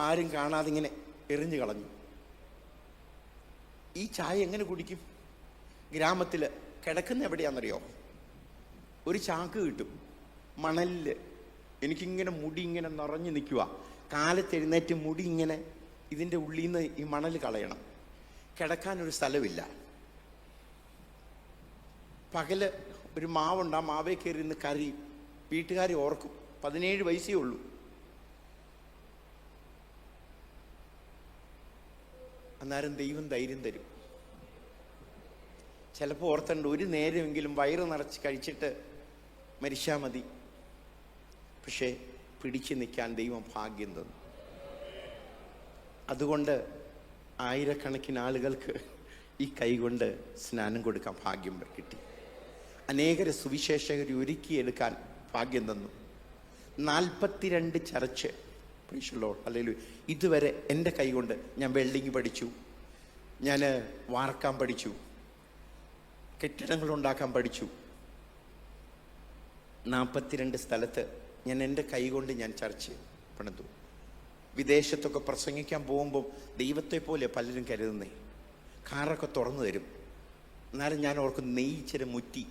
ആരും കാണാതെ ഇങ്ങനെ എറിഞ്ഞു കളഞ്ഞു. ഈ ചായ എങ്ങനെ കുടിക്കും? ഗ്രാമത്തിൽ കിടക്കുന്ന എവിടെയാണെന്നറിയോ? ഒരു ചാക്ക് കിട്ടും മണലില്. എനിക്കിങ്ങനെ മുടി ഇങ്ങനെ നിറഞ്ഞു നിൽക്കുക. കാലത്ത് എഴുന്നേറ്റ് മുടി ഇങ്ങനെ ഇതിൻ്റെ ഉള്ളിൽ നിന്ന് ഈ മണൽ കളയണം. കിടക്കാനൊരു സ്ഥലമില്ല. പകല് ഒരു മാവുണ്ട്, ആ മാവേ കയറി ഇന്ന് കറി. വീട്ടുകാരെ ഓർക്കും. 17 വയസ്സേ ഉള്ളൂ. അന്നേരം ദൈവം ധൈര്യം തരും. ചിലപ്പോൾ ഓർത്തണ്ട് ഒരു നേരമെങ്കിലും വയറ് നിറച്ച് കഴിച്ചിട്ട് മരിച്ചാൽ മതി. പക്ഷേ പിടിച്ചു നിൽക്കാൻ ദൈവം ഭാഗ്യം തന്നു. അതുകൊണ്ട് ആയിരക്കണക്കിന് ആളുകൾക്ക് ഈ കൈകൊണ്ട് സ്നാനം കൊടുക്കാൻ ഭാഗ്യം കിട്ടി. അനേകരെ സുവിശേഷകരെ ഒരുക്കിയെടുക്കാൻ ഭാഗ്യം തന്നു. 42 ചർച്ച് അല്ലെങ്കിൽ ഇതുവരെ എൻ്റെ കൈകൊണ്ട് ഞാൻ വെൽഡിങ് പഠിച്ചു, ഞാൻ വാർക്കാൻ പഠിച്ചു, കെട്ടിടങ്ങൾ ഉണ്ടാക്കാൻ പഠിച്ചു. 42 സ്ഥലത്ത് ഞാൻ എൻ്റെ കൈകൊണ്ട് ഞാൻ ചർച്ച് പണിതു. വിദേശത്തൊക്കെ പ്രസംഗിക്കാൻ പോകുമ്പോൾ ദൈവത്തെ പോലെ പലരും കരുതുന്നേ. കാറൊക്കെ തുറന്നു തരും. എന്നാലും ഞാൻ ഓർക്കും നെയ്ച്ചിര മുറ്റി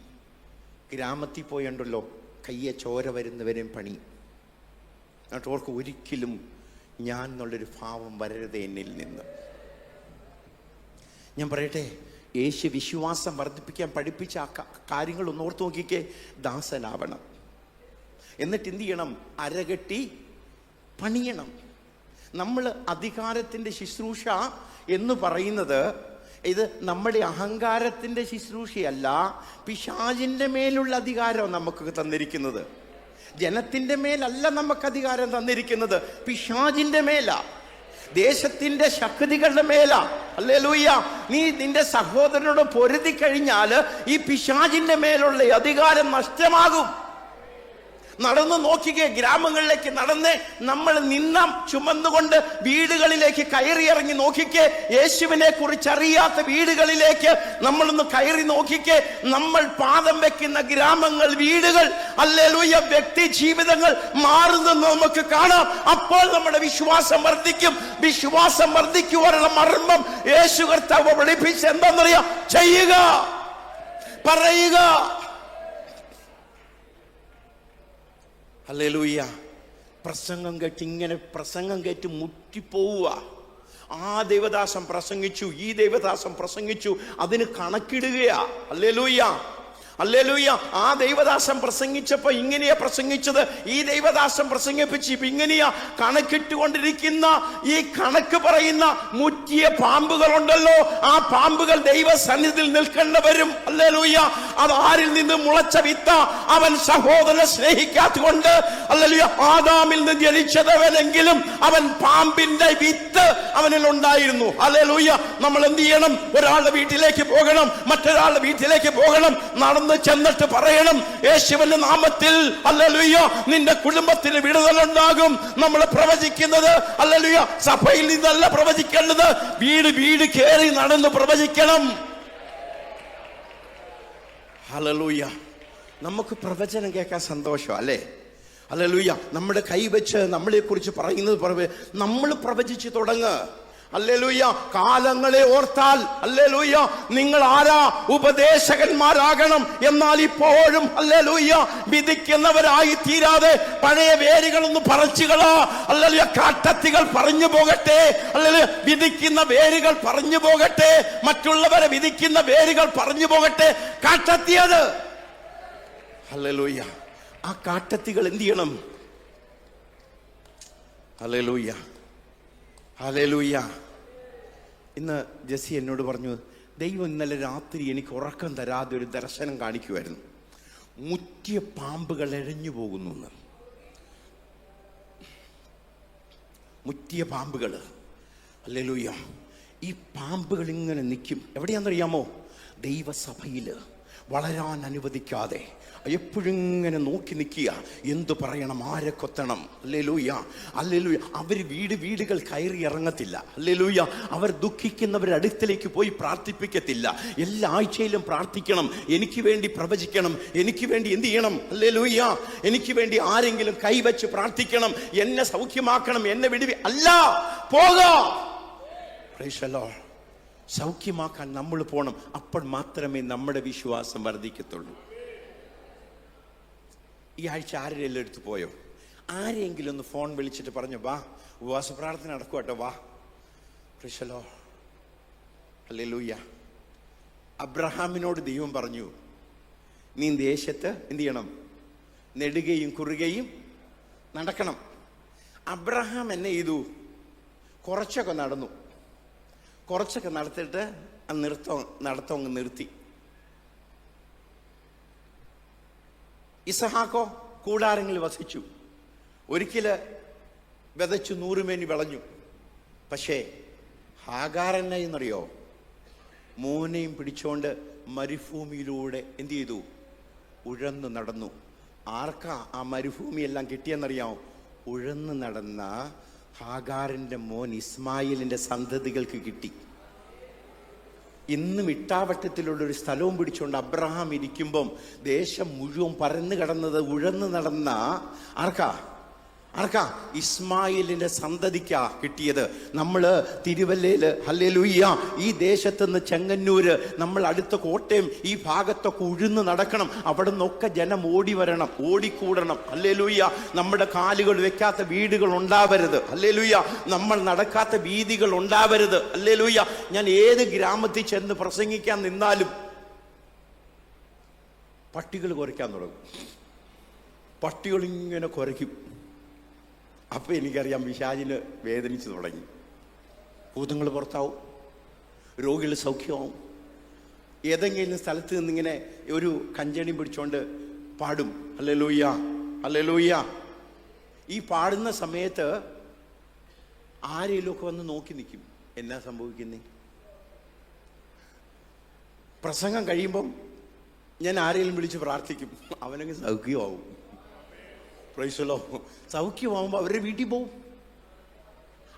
ഗ്രാമത്തിൽ പോയണ്ടല്ലോ കയ്യെ ചോര വരുന്നവരെയും പണി. എന്നിട്ട് ഓർക്കും ഒരിക്കലും ഞാൻ എന്നുള്ളൊരു ഭാവം വരരുതേ എന്നിൽ നിന്ന്. ഞാൻ പറയട്ടെ, യേശു വിശ്വാസം വർദ്ധിപ്പിക്കാൻ പഠിപ്പിച്ച ആ കാര്യങ്ങളൊന്ന് ഓർത്ത് നോക്കിക്കേ. ദാസനാവണം, എന്നിട്ട് എന്ത് ചെയ്യണം? അരകെട്ടി പണിയണം. നമ്മൾ അധികാരത്തിൻ്റെ ശുശ്രൂഷ എന്ന് പറയുന്നത് ഇത് നമ്മുടെ അഹങ്കാരത്തിൻ്റെ ശുശ്രൂഷയല്ല, പിശാചിൻ്റെ മേലുള്ള അധികാരം നമുക്ക് തന്നിരിക്കുന്നത്. ജനത്തിൻ്റെ മേലല്ല നമുക്ക് അധികാരം തന്നിരിക്കുന്നത്, പിശാചിൻ്റെ മേലാ, ദേശത്തിന്റെ ശക്തികളുടെ മേലാ. ഹല്ലേലൂയ. നീ നിന്റെ സഹോദരനോട് പൊരുതി കഴിഞ്ഞാൽ ഈ പിശാചിന്റെ മേലുള്ള അധികാരം നഷ്ടമാകും. നടന്നു നോക്കിക്കേ, ഗ്രാമങ്ങളിലേക്ക് നടന്ന് നമ്മൾ നിന്നം ചുമന്നുകൊണ്ട് വീടുകളിലേക്ക് കയറിയിറങ്ങി നോക്കിക്കേ. യേശുവിനെ കുറിച്ചറിയാത്ത വീടുകളിലേക്ക് നമ്മളൊന്ന് കയറി നോക്കിക്കേ. നമ്മൾ പാദം വെക്കുന്ന ഗ്രാമങ്ങൾ, വീടുകൾ, ഹല്ലേലൂയ, വ്യക്തി ജീവിതങ്ങൾ മാറുന്നെന്ന് നമുക്ക് കാണാം. അപ്പോൾ നമ്മുടെ വിശ്വാസം വർദ്ധിക്കും. വിശ്വാസം വർദ്ധിക്കുവാനുള്ള മർമ്മം യേശു കർത്താവ് പഠിപ്പിച്ച് എന്താണെന്നറിയാം? ചെയ്യുക, പറയുക. ഹല്ലേലൂയ. പ്രസംഗം കേട്ട് ഇങ്ങനെ പ്രസംഗം കേട്ട് മുറ്റിപ്പോവുക. ആ ദൈവദാസൻ പ്രസംഗിച്ചു, ഈ ദൈവദാസൻ പ്രസംഗിച്ചു, അതിന് കണക്കിടുകയാ. Hallelujah, hallelujah. ആ ദൈവദാസൻ പ്രസംഗിച്ചപ്പോ ഇങ്ങനെയാ പ്രസംഗിച്ചത്, ഈ ദൈവദാസൻ പ്രസംഗിപ്പിച്ച് ഇപ്പൊ ഇങ്ങനെയാ. കണക്കിട്ടുകൊണ്ടിരിക്കുന്ന ഈ കണക്ക് പറയുന്ന മുറ്റിയ പാമ്പുകളുണ്ടല്ലോ, ആ പാമ്പുകൾ ദൈവസന്നിധിയിൽ നിൽക്കേണ്ടവരും. ഹല്ലേലൂയ. അത് ആരിൽ നിന്ന് മുളച്ച വിത്ത? അവൻ സഹോദരനെ സ്നേഹിക്കാത്തതുകൊണ്ട്. ഹല്ലേലൂയ. ആദാമിൽ നിന്ന് ജനിച്ചതവനെങ്കിലും അവൻ പാമ്പിന്റെ വിത്ത് അവനിൽ ഉണ്ടായിരുന്നു. ഹല്ലേലൂയ. നമ്മൾ എന്ത് ചെയ്യണം? ഒരാളുടെ വീട്ടിലേക്ക് പോകണം, മറ്റൊരാളുടെ വീട്ടിലേക്ക് പോകണം, നടന്ന് ചെന്നിട്ട് പറയണം, യേശുവിന്റെ നാമത്തിൽ ഹല്ലേലൂയ നിന്റെ കുടുംബത്തിന് വിടുതലുണ്ടാകും. നമ്മൾ പ്രവചിക്കുന്നത് ഹല്ലേലൂയ സഭയിൽ നിന്നല്ല പ്രവചിക്കേണ്ടത്, വീട് വീട് കയറി നടന്ന് പ്രവചിക്കണം. ഹല്ലേലൂയ. നമുക്ക് പ്രവചനം കേൾക്കാൻ സന്തോഷം അല്ലേ? ഹല്ലേലൂയ. നമ്മുടെ കൈവച്ച് നമ്മളെ കുറിച്ച് പറയുന്നത് നമ്മൾ പ്രവചിച്ചു തുടങ്ങുക. ഹല്ലേലൂയ. കാലങ്ങളെ ഓർത്താൽ ഹല്ലേലൂയ നിങ്ങൾ ആരാ? ഉപദേശകന്മാരാകണം. എന്നാൽ ഇപ്പോഴും ഹല്ലേലൂയ വിധിക്കുന്നവരായി തീരാതെ പഴയ വേരുകളൊന്ന് പറിച്ചുകളാ. ഹല്ലേലൂയ. കാട്ടത്തികൾ പറഞ്ഞു പോകട്ടെ. ഹല്ലേലൂയ. വിധിക്കുന്ന വേരുകൾ പറഞ്ഞു പോകട്ടെ, മറ്റുള്ളവരെ വിധിക്കുന്ന വേരുകൾ പറഞ്ഞു പോകട്ടെ. കാട്ടത്തിയത് ഹല്ലേലൂയ. ആ കാട്ടത്തികൾ എന്ത് ചെയ്യണം? Hallelujah, hallelujah. ഇന്ന് ജെസ്സി എന്നോട് പറഞ്ഞു, ദൈവം ഇന്നലെ രാത്രി എനിക്ക് ഉറക്കം തരാതെ ഒരു ദർശനം കാണിക്കുമായിരുന്നു. മുറ്റിയ പാമ്പുകൾ എഴഞ്ഞു പോകുന്നു എന്ന്. മുറ്റിയ പാമ്പുകൾ. ഹല്ലേലൂയ. ഈ പാമ്പുകൾ ഇങ്ങനെ നിൽക്കും. എവിടെയാണെന്നറിയാമോ? ദൈവസഭയിൽ വളരാൻ അനുവദിക്കാതെ എപ്പോഴും ഇങ്ങനെ നോക്കി നിൽക്കുക. എന്തു പറയണം, ആരെ കൊത്തണം. Hallelujah, hallelujah. അവർ വീടുകൾ കയറി ഇറങ്ങത്തില്ല. ഹല്ലേലൂയ. അവർ ദുഃഖിക്കുന്നവരുടെ അടുത്തിലേക്ക് പോയി പ്രാർത്ഥിപ്പിക്കത്തില്ല. എല്ലാ ആഴ്ചയിലും പ്രാർത്ഥിക്കണം, എനിക്ക് വേണ്ടി പ്രവചിക്കണം, എനിക്ക് വേണ്ടി എന്ത് ചെയ്യണം? ഹല്ലേലൂയ. എനിക്ക് വേണ്ടി ആരെങ്കിലും കൈവച്ച് പ്രാർത്ഥിക്കണം, എന്നെ സൗഖ്യമാക്കണം, എന്നെ വിടുവി അല്ല, പോകാം. Price the Lord. സൗഖ്യമാക്കാൻ നമ്മൾ പോകണം. അപ്പോൾ മാത്രമേ നമ്മുടെ വിശ്വാസം വർദ്ധിക്കത്തുള്ളൂ. ഈ ആഴ്ച ആരെല്ലാം എടുത്ത് പോയോ? ആരെങ്കിലും ഒന്ന് ഫോൺ വിളിച്ചിട്ട് പറഞ്ഞു, വാ ഉപവാസ പ്രാർത്ഥന നടക്കും കേട്ടോ, വാ. Price the lord. ഹല്ലേലൂയ. അബ്രഹാമിനോട് ദൈവം പറഞ്ഞു, നീ ദേശത്ത് എന്ത് ചെയ്യണം? നെടുകയും കുറുകയും നടക്കണം. അബ്രഹാം എന്നെ ചെയ്തു? കുറച്ചൊക്കെ നടന്നു. കുറച്ചൊക്കെ നടത്തിയിട്ട് നടത്തം അങ്ങ് നിർത്തി. ഇസഹാക്കോ കൂടാരങ്ങളിൽ വസിച്ചു. ഒരിക്കല് വിതച്ചു 100 മേനി വിളഞ്ഞു. പക്ഷേ ഹാഗാരെന്നറിയോ, മോനെയും പിടിച്ചോണ്ട് മരുഭൂമിയിലൂടെ എന്ത് ചെയ്തു? ഉഴന്നു നടന്നു. ആർക്കാ ആ മരുഭൂമിയെല്ലാം കിട്ടിയെന്നറിയാമോ? ഉഴന്നു നടന്ന ഹാഗാറിന്റെ മോൻ ഇസ്മായിലിന്റെ സന്തതികൾക്ക് കിട്ടി. ഇന്നും ഇട്ടാവട്ടത്തിലുള്ളൊരു സ്ഥലവും പിടിച്ചുകൊണ്ട് അബ്രഹാം ഇരിക്കുമ്പം ദേശം മുഴുവൻ പരന്നു കിടന്നത് ഉഴന്നു നടന്ന ആർക്കാ? ഇസ്മായിലിന്റെ സന്തതിക്കാ കിട്ടിയത്. നമ്മള് തിരുവല്ലയില് ഹല്ലേലൂയ ഈ ദേശത്തുനിന്ന് ചെങ്ങന്നൂര്, നമ്മൾ അടുത്ത കോട്ടയം ഈ ഭാഗത്തൊക്കെ ഉഴുന്ന് നടക്കണം. അവിടെ നിന്നൊക്കെ ജനം ഓടി വരണം, ഓടിക്കൂടണം. ഹല്ലേലൂയ. നമ്മുടെ കാലുകൾ വെക്കാത്ത വീടുകൾ ഉണ്ടാവരുത്. ഹല്ലേലൂയ. നമ്മൾ നടക്കാത്ത വീതികൾ ഉണ്ടാവരുത്. ഹല്ലേലൂയ. ഞാൻ ഏത് ഗ്രാമത്തിൽ ചെന്ന് പ്രസംഗിക്കാൻ നിന്നാലും പട്ടികൾ കുരയ്ക്കാൻ തുടങ്ങും. പട്ടികൾ ഇങ്ങനെ കുരയ്ക്കും. അപ്പം എനിക്കറിയാം പിശാചിന് വേദനിച്ചു തുടങ്ങി. ഭൂതങ്ങൾ പുറത്താവും, രോഗികൾ സൗഖ്യമാവും. ഏതെങ്കിലും സ്ഥലത്ത് നിന്നിങ്ങനെ ഒരു കഞ്ചണി പിടിച്ചോണ്ട് പാടും ഹല്ലേലൂയ ഹല്ലേലൂയ. ഈ പാടുന്ന സമയത്ത് ആരെങ്കിലുമൊക്കെ വന്ന് നോക്കി നിൽക്കും. എന്നാ സംഭവിക്കുന്നേ? പ്രസംഗം കഴിയുമ്പം ഞാൻ ആരെങ്കിലും വിളിച്ച് പ്രാർത്ഥിക്കും, അവനങ്ങ് സൗഖ്യമാവും. പ്രൈസലോ. സൗഖ്യമാകുമ്പോൾ അവരുടെ വീട്ടിൽ പോവും.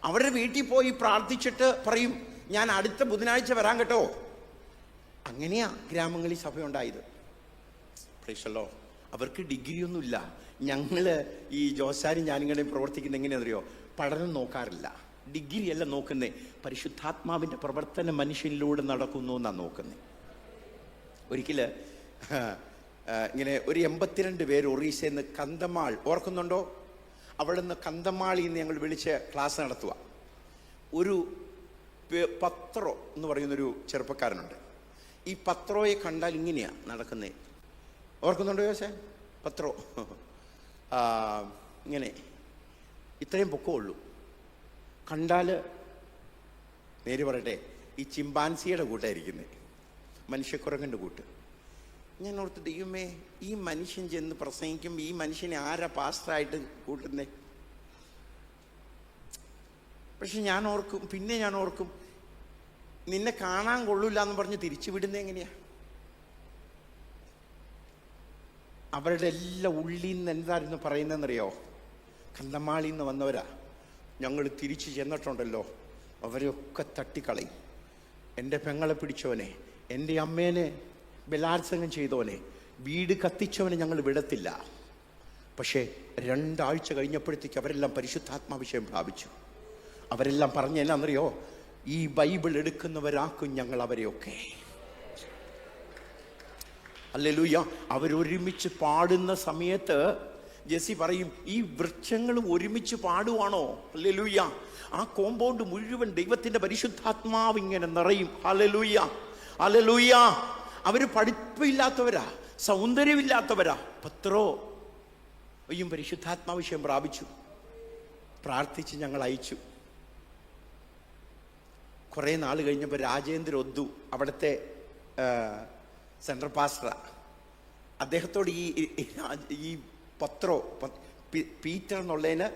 അവരുടെ വീട്ടിൽ പോയി പ്രാർത്ഥിച്ചിട്ട് പറയും, ഞാൻ അടുത്ത ബുധനാഴ്ച വരാൻ കേട്ടോ. അങ്ങനെയാ ഗ്രാമങ്ങളിൽ സഭയുണ്ടായത്. പ്രൈസലോ. അവർക്ക് ഡിഗ്രി ഒന്നുമില്ല. ഞങ്ങള് ഈ ജോസാരും ഞാനിങ്ങനെ പ്രവർത്തിക്കുന്ന എങ്ങനെയാണെന്നറിയോ? പഠനം നോക്കാറില്ല, ഡിഗ്രി അല്ല നോക്കുന്നേ. പരിശുദ്ധാത്മാവിന്റെ പ്രവർത്തനം മനുഷ്യനിലൂടെ നടക്കുന്നു എന്നാ നോക്കുന്നേ. ഒരിക്കല് ഇങ്ങനെ ഒരു 82 പേര് ഒറീസയിൽ നിന്ന് കന്തമാൾ, ഓർക്കുന്നുണ്ടോ? അവിടെ നിന്ന് കന്തമാളിൽ നിന്ന് ഞങ്ങൾ വിളിച്ച് ക്ലാസ് നടത്തുക. ഒരു പത്രോ എന്ന് പറയുന്നൊരു ചെറുപ്പക്കാരനുണ്ട്. ഈ പത്രോയെ കണ്ടാൽ ഇങ്ങനെയാ നടക്കുന്നേ. ഓർക്കുന്നുണ്ടോ ചോദിച്ചേ? പത്രോ ഇങ്ങനെ ഇത്രയും പൊക്കമുള്ളൂ. കണ്ടാൽ നേര് പറയട്ടെ, ഈ ചിമ്പാൻസിയുടെ കൂട്ടായിരിക്കുന്നേ, മനുഷ്യക്കുരങ്ങൻ്റെ കൂട്ട്. ഞാൻ ഓർത്ത്, ദൈവമേ, ഈ മനുഷ്യൻ ചെന്ന് പ്രസംഗിക്കുമ്പോൾ ഈ മനുഷ്യനെ ആരാ പാസ്റ്ററായിട്ട് കൂട്ടുന്നേ? പക്ഷെ ഞാൻ ഓർക്കും, നിന്നെ കാണാൻ കൊള്ളൂല എന്ന് പറഞ്ഞ് തിരിച്ചു വിടുന്നത് എങ്ങനെയാ? അവരുടെ എല്ലാം ഉള്ളിൽ നിന്ന് എന്തായിരുന്നു പറയുന്നതെന്നറിയോ? കന്തമാളിൽ നിന്ന് വന്നവരാ. ഞങ്ങൾ തിരിച്ചു ചെന്നിട്ടുണ്ടല്ലോ, അവരെയൊക്കെ തട്ടിക്കളയും. എൻ്റെ പെങ്ങളെ പിടിച്ചവനെ, എൻ്റെ അമ്മേനെ ബലാത്സംഗം ചെയ്തവനെ, വീട് കത്തിച്ചവനെ ഞങ്ങൾ വിടത്തില്ല. പക്ഷേ 2 ആഴ്ച കഴിഞ്ഞപ്പോഴത്തേക്ക് അവരെല്ലാം പരിശുദ്ധാത്മാഭിഷേകം പ്രാപിച്ചു. അവരെല്ലാം പറഞ്ഞ എന്നാന്നറിയോ? ഈ ബൈബിൾ എടുക്കുന്നവരാക്കും ഞങ്ങൾ അവരെയൊക്കെ. ഹല്ലേലൂയ. അവരൊരുമിച്ച് പാടുന്ന സമയത്ത് ജെസ്സി പറയും, ഈ വൃക്ഷങ്ങളും ഒരുമിച്ച് പാടുവാണോ? ഹല്ലേലൂയ. ആ കോമ്പൗണ്ട് മുഴുവൻ ദൈവത്തിന്റെ പരിശുദ്ധാത്മാവ് ഇങ്ങനെ നിറയും. Hallelujah hallelujah. അവര് പഠിപ്പില്ലാത്തവരാ, സൗന്ദര്യമില്ലാത്തവരാ. പത്രോയും പരിശുദ്ധാത്മാവിഷയം പ്രാപിച്ചു. പ്രാർത്ഥിച്ച് ഞങ്ങൾ അയച്ചു. കുറേ നാൾ കഴിഞ്ഞപ്പോൾ രാജേന്ദ്ര ഒദ്ദു, അവിടുത്തെ സെൻട്രൽ പാസ്റ്ററാ, അദ്ദേഹത്തോട് ഈ പത്രോ പീറ്റർ എന്നുള്ളതിന്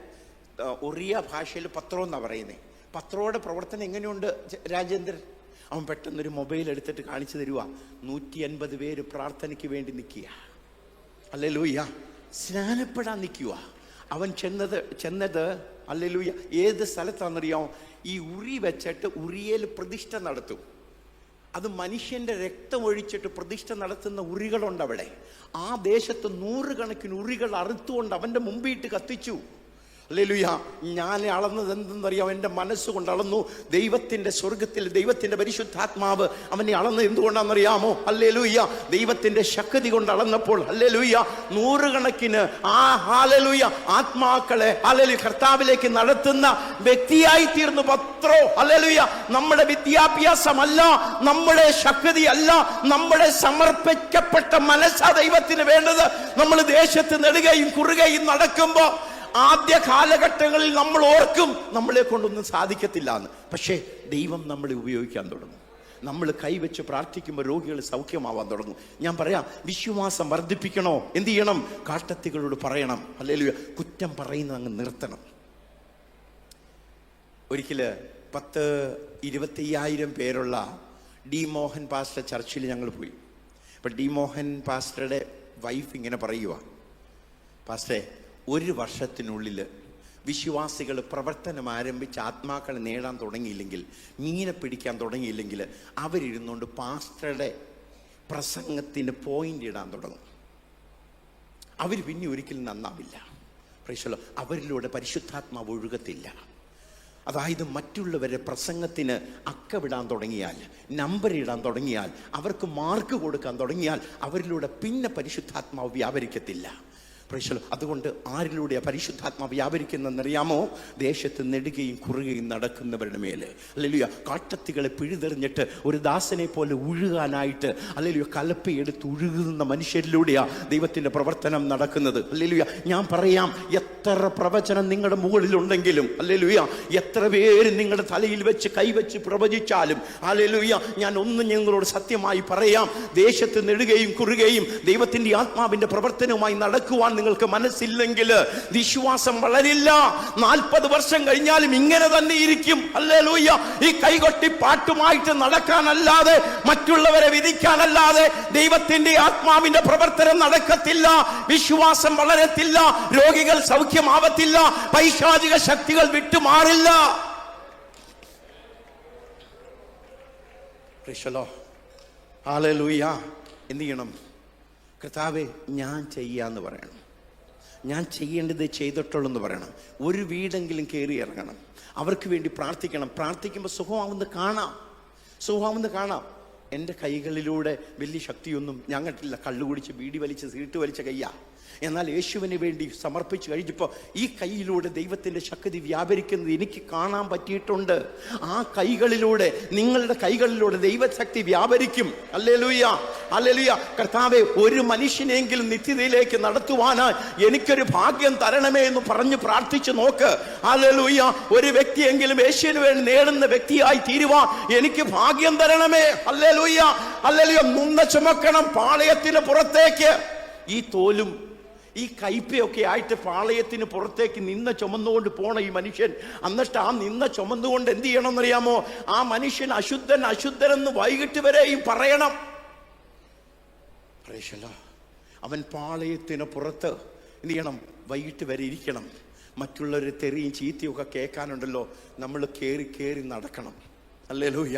ഒറിയ ഭാഷയിൽ പത്രോ എന്നാ പറയുന്നത്. പത്രോയുടെ പ്രവർത്തനം എങ്ങനെയുണ്ട് രാജേന്ദ്രൻ? അവൻ പെട്ടെന്നൊരു മൊബൈൽ എടുത്തിട്ട് കാണിച്ചു തരുക. 150 പേര് പ്രാർത്ഥനയ്ക്ക് വേണ്ടി നിൽക്കുക. ഹല്ലേലൂയ. സ്നാനപ്പെടാൻ നിൽക്കുക. അവൻ ചെന്നത് ഹല്ലേലൂയ ഏത് സ്ഥലത്താണെന്നറിയാമോ? ഈ ഉറി വെച്ചിട്ട് ഉറിയേൽ പ്രതിഷ്ഠ നടത്തും. അത് മനുഷ്യന്റെ രക്തം ഒഴിച്ചിട്ട് പ്രതിഷ്ഠ നടത്തുന്ന ഉറികളുണ്ട് അവിടെ. ആ ദേശത്ത് 100 കണക്കിന് ഉറികൾ അറുത്തുകൊണ്ട് അവന്റെ മുമ്പിട്ട് കത്തിച്ചു. ഹല്ലേലൂയ. ഞാൻ അളന്നത് എന്തെന്നറിയാം? എൻ്റെ മനസ്സുകൊണ്ട് അളന്നു. ദൈവത്തിന്റെ സ്വർഗത്തിൽ ദൈവത്തിന്റെ പരിശുദ്ധാത്മാവ് അവനെ അളന്ന് എന്തുകൊണ്ടാണെന്നറിയാമോ? ഹല്ലേലൂയ. ദൈവത്തിന്റെ ശക്തി കൊണ്ട് അളന്നപ്പോൾ ഹല്ലേലൂയ 100 കണക്കിന് ഹല്ലേലൂയ ആത്മാക്കളെ ഹല്ലേലൂയ കർത്താവിലേക്ക് നടത്തുന്ന വ്യക്തിയായി തീർന്നു പത്രോ. ഹല്ലേലൂയ. നമ്മുടെ വിദ്യാഭ്യാസമല്ല, നമ്മുടെ ശക്തിയല്ല, നമ്മുടെ സമർപ്പിക്കപ്പെട്ട മനസ്സാ ദൈവത്തിന് വേണ്ടത്. നമ്മൾ ദേശത്ത് നെടുകയും കുറുകയും നടക്കുമ്പോ ആദ്യ കാലഘട്ടങ്ങളിൽ നമ്മൾ ഓർക്കും നമ്മളെ കൊണ്ടൊന്നും സാധിക്കത്തില്ല എന്ന്. പക്ഷേ ദൈവം നമ്മളെ ഉപയോഗിക്കാൻ തുടങ്ങും. നമ്മൾ കൈവച്ച് പ്രാർത്ഥിക്കുമ്പോൾ രോഗികൾ സൗഖ്യമാവാൻ തുടങ്ങും. ഞാൻ പറയാം, വിശ്വാസം വർദ്ധിപ്പിക്കണോ? എന്ത് ചെയ്യണം? കാട്ടത്തികളോട് പറയണം, ഹല്ലേലൂയ, കുറ്റം പറയുന്നത് അങ്ങ് നിർത്തണം. ഒരിക്കല് 10-25,000 പേരുള്ള ഡി മോഹൻ പാസ്റ്റർ ചർച്ചിൽ ഞങ്ങൾ പോയി. അപ്പം ഡി മോഹൻ പാസ്റ്ററുടെ വൈഫ് ഇങ്ങനെ പറയുക, പാസ്റ്ററെ, 1 വർഷത്തിനുള്ളിൽ വിശ്വാസികൾ പ്രവർത്തനം ആരംഭിച്ച് ആത്മാക്കളെ നേടാൻ തുടങ്ങിയില്ലെങ്കിൽ, മീനെ പിടിക്കാൻ തുടങ്ങിയില്ലെങ്കിൽ, അവരിരുന്നുകൊണ്ട് പാസ്റ്ററുടെ പ്രസംഗത്തിന് പോയിന്റ് ഇടാൻ തുടങ്ങും. അവർ പിന്നെ ഒരിക്കലും നന്നാവില്ല. പ്രൈസ്, അവരിലൂടെ പരിശുദ്ധാത്മാവ് ഒഴുകത്തില്ല. അതായത് മറ്റുള്ളവരെ പ്രസംഗത്തിന് അക്കവിടാൻ തുടങ്ങിയാൽ, നമ്പർ ഇടാൻ തുടങ്ങിയാൽ, അവർക്ക് മാർക്ക് കൊടുക്കാൻ തുടങ്ങിയാൽ, അവരിലൂടെ പിന്നെ പരിശുദ്ധാത്മാവ് വ്യാപരിക്കത്തില്ല. പ്രൈസ്, അതുകൊണ്ട് ആരിലൂടെ പരിശുദ്ധാത്മാവ് വ്യാപരിക്കുന്നതെന്നറിയാമോ? ദേശത്ത് നെടുകയും കുറുകയും നടക്കുന്നവരുടെ മേലെ. ഹല്ലേലൂയ. കാട്ടത്തികളെ പിഴുതെറിഞ്ഞിട്ട് ഒരു ദാസനെ പോലെ ഉഴുകാനായിട്ട്, ഹല്ലേലൂയ, കലപ്പയെടുത്ത് ഉഴുകുന്ന മനുഷ്യരിലൂടെയാ ദൈവത്തിന്റെ പ്രവർത്തനം നടക്കുന്നത്. ഹല്ലേലൂയ. ഞാൻ പറയാം, എത്ര പ്രവചനം നിങ്ങളുടെ മുകളിലുണ്ടെങ്കിലും, ഹല്ലേലൂയ, എത്ര പേര് നിങ്ങളുടെ തലയിൽ വെച്ച് കൈവച്ച് പ്രവചിച്ചാലും, ഹല്ലേലൂയ, ഞാൻ ഒന്ന് നിങ്ങളോട് സത്യമായി പറയാം, ദേശത്ത് നെടുകയും കുറുകയും ദൈവത്തിന്റെ ആത്മാവിന്റെ പ്രവർത്തനവുമായി നടക്കുവാൻ നിങ്ങൾക്ക് മനസ്സില്ലെങ്കിൽ വിശ്വാസം വളരില്ല. 40 വർഷം കഴിഞ്ഞാലും ഇങ്ങനെ തന്നെ ഇരിക്കും. ഹല്ലേലൂയ. ഈ കൈകൊട്ടി പാട്ടുമായിട്ട് നടക്കാനല്ലാതെ, മറ്റുള്ളവരെ വിധിക്കാനല്ലാതെ ദൈവത്തിന്റെ ആത്മാവിന്റെ പ്രവർത്തനം നടക്കത്തില്ല. വിശ്വാസം വളരത്തില്ല. രോഗികൾ സൗഖ്യമാവത്തില്ല. പൈശാചിക ശക്തികൾ വിട്ടുമാറില്ല. ഹല്ലേലൂയ. എന്ത് ചെയ്യണം? കർത്താവേ, ഞാൻ ചെയ്യാന്ന് പറയണം. ഞാൻ ചെയ്യേണ്ടത് ചെയ്തിട്ടുള്ളെന്ന് പറയണം. ഒരു വീടെങ്കിലും കയറി ഇറങ്ങണം. അവർക്ക് വേണ്ടി പ്രാർത്ഥിക്കണം. പ്രാർത്ഥിക്കുമ്പോൾ സുഖമാവുന്ന കാണാം. എൻ്റെ കൈകളിലൂടെ വലിയ ശക്തിയൊന്നും ഞാൻ കണ്ടിട്ടില്ല. കള്ളുകുടിച്ച്, ബീഡി വലിച്ച്, സീട്ട് വലിച്ച കയ്യാ. എന്നാൽ യേശുവിന് വേണ്ടി സമർപ്പിച്ച് കഴിഞ്ഞപ്പോൾ ഈ കൈയിലൂടെ ദൈവത്തിൻ്റെ ശക്തി വ്യാപരിക്കുന്നത് എനിക്ക് കാണാൻ പറ്റിയിട്ടുണ്ട്. ആ കൈകളിലൂടെ, നിങ്ങളുടെ കൈകളിലൂടെ ദൈവശക്തി വ്യാപരിക്കും. Hallelujah, hallelujah. കർത്താവേ, ഒരു മനുഷ്യനെങ്കിലും നിത്യതയിലേക്ക് നടത്തുവാനായി എനിക്കൊരു ഭാഗ്യം തരണമേ എന്ന് പറഞ്ഞ് പ്രാർത്ഥിച്ചു നോക്ക്. ഹല്ലേലൂയ. ഒരു വ്യക്തിയെങ്കിലും യേശുവിന് വേണ്ടി നേടുന്ന വ്യക്തിയായി തീരുവാൻ എനിക്ക് ഭാഗ്യം തരണമേ. Hallelujah, hallelujah. മുന്ന ചുമക്കണം പാളയത്തിന് പുറത്തേക്ക്. ഈ തോലും ഈ കയ്പയൊക്കെ ആയിട്ട് പാളയത്തിന് പുറത്തേക്ക് നിന്ന ചുമന്നുകൊണ്ട് പോണ ഈ മനുഷ്യൻ, എന്നിട്ട് ആ നിന്ന ചുമന്നുകൊണ്ട് എന്ത് ചെയ്യണമെന്നറിയാമോ? ആ മനുഷ്യൻ അശുദ്ധനെന്ന് വൈകിട്ട് വരെയും പറയണം. അവൻ പാളയത്തിന് പുറത്ത് എന്ത് ചെയ്യണം? വൈകിട്ട് വരെ ഇരിക്കണം. മറ്റുള്ളവരെ തെറിയും ചീത്തയൊക്കെ കേൾക്കാനുണ്ടല്ലോ, നമ്മൾ കയറി നടക്കണം. ഹല്ലേലൂയ.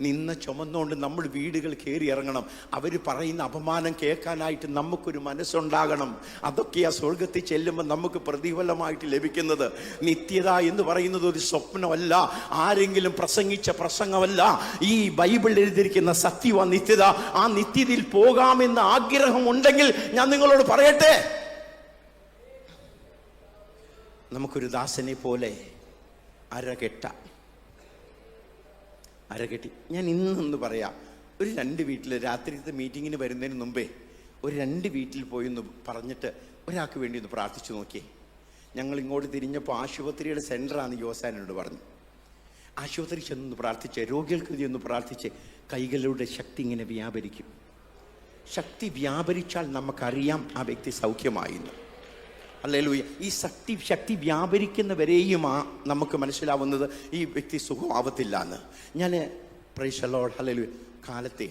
നിന്ന ചുമന്നുകൊണ്ട് നമ്മൾ വീടുകൾ കയറി ഇറങ്ങണം. അവർ പറയുന്ന അപമാനം കേൾക്കാനായിട്ട് നമുക്കൊരു മനസ്സുണ്ടാകണം. അതൊക്കെയാ സ്വർഗത്തിൽ ചെല്ലുമ്പോൾ നമുക്ക് പ്രതിഫലമായിട്ട് ലഭിക്കുന്നത്. നിത്യത എന്ന് പറയുന്നത് ഒരു സ്വപ്നമല്ല, ആരെങ്കിലും പ്രസംഗിച്ച പ്രസംഗമല്ല. ഈ ബൈബിളിൽ എഴുതിയിരിക്കുന്ന സത്യവാ നിത്യത. ആ നിത്യതയിൽ പോകാമെന്ന ആഗ്രഹമുണ്ടെങ്കിൽ ഞാൻ നിങ്ങളോട് പറയട്ടെ, നമുക്കൊരു ദാസനെ പോലെ അരകെട്ടി ഞാൻ ഇന്നൊന്ന് പറയാം. ഒരു 2 വീട്ടിൽ രാത്രിത്തെ മീറ്റിങ്ങിന് വരുന്നതിന് മുമ്പേ ഒരു 2 വീട്ടിൽ പോയി ഒന്ന് പറഞ്ഞിട്ട് ഒരാൾക്ക് വേണ്ടി ഒന്ന് പ്രാർത്ഥിച്ചു നോക്കിയേ. ഞങ്ങൾ ഇങ്ങോട്ട് തിരിഞ്ഞപ്പോൾ ആശുപത്രിയുടെ സെൻറ്ററാണ് യോസാനോട് പറഞ്ഞു. ആശുപത്രി ചെന്നൊന്ന് പ്രാർത്ഥിച്ച്, രോഗികൾക്ക് ഒന്ന് പ്രാർത്ഥിച്ച്, കൈകളുടെ ശക്തി ഇങ്ങനെ വ്യാപരിക്കും. ശക്തി വ്യാപരിച്ചാൽ നമുക്കറിയാം ആ വ്യക്തി സൗഖ്യമായിരുന്നു. ഹല്ലേലൂയ. ഈ ശക്തി വ്യാപരിക്കുന്നവരെയും നമുക്ക് മനസ്സിലാവുന്നത് ഈ വ്യക്തി സുഖമാവത്തില്ല എന്ന്. ഞാൻ പ്രൈസ് ദി ലോർഡ്, ഹല്ലേലൂയ, കാലത്തെ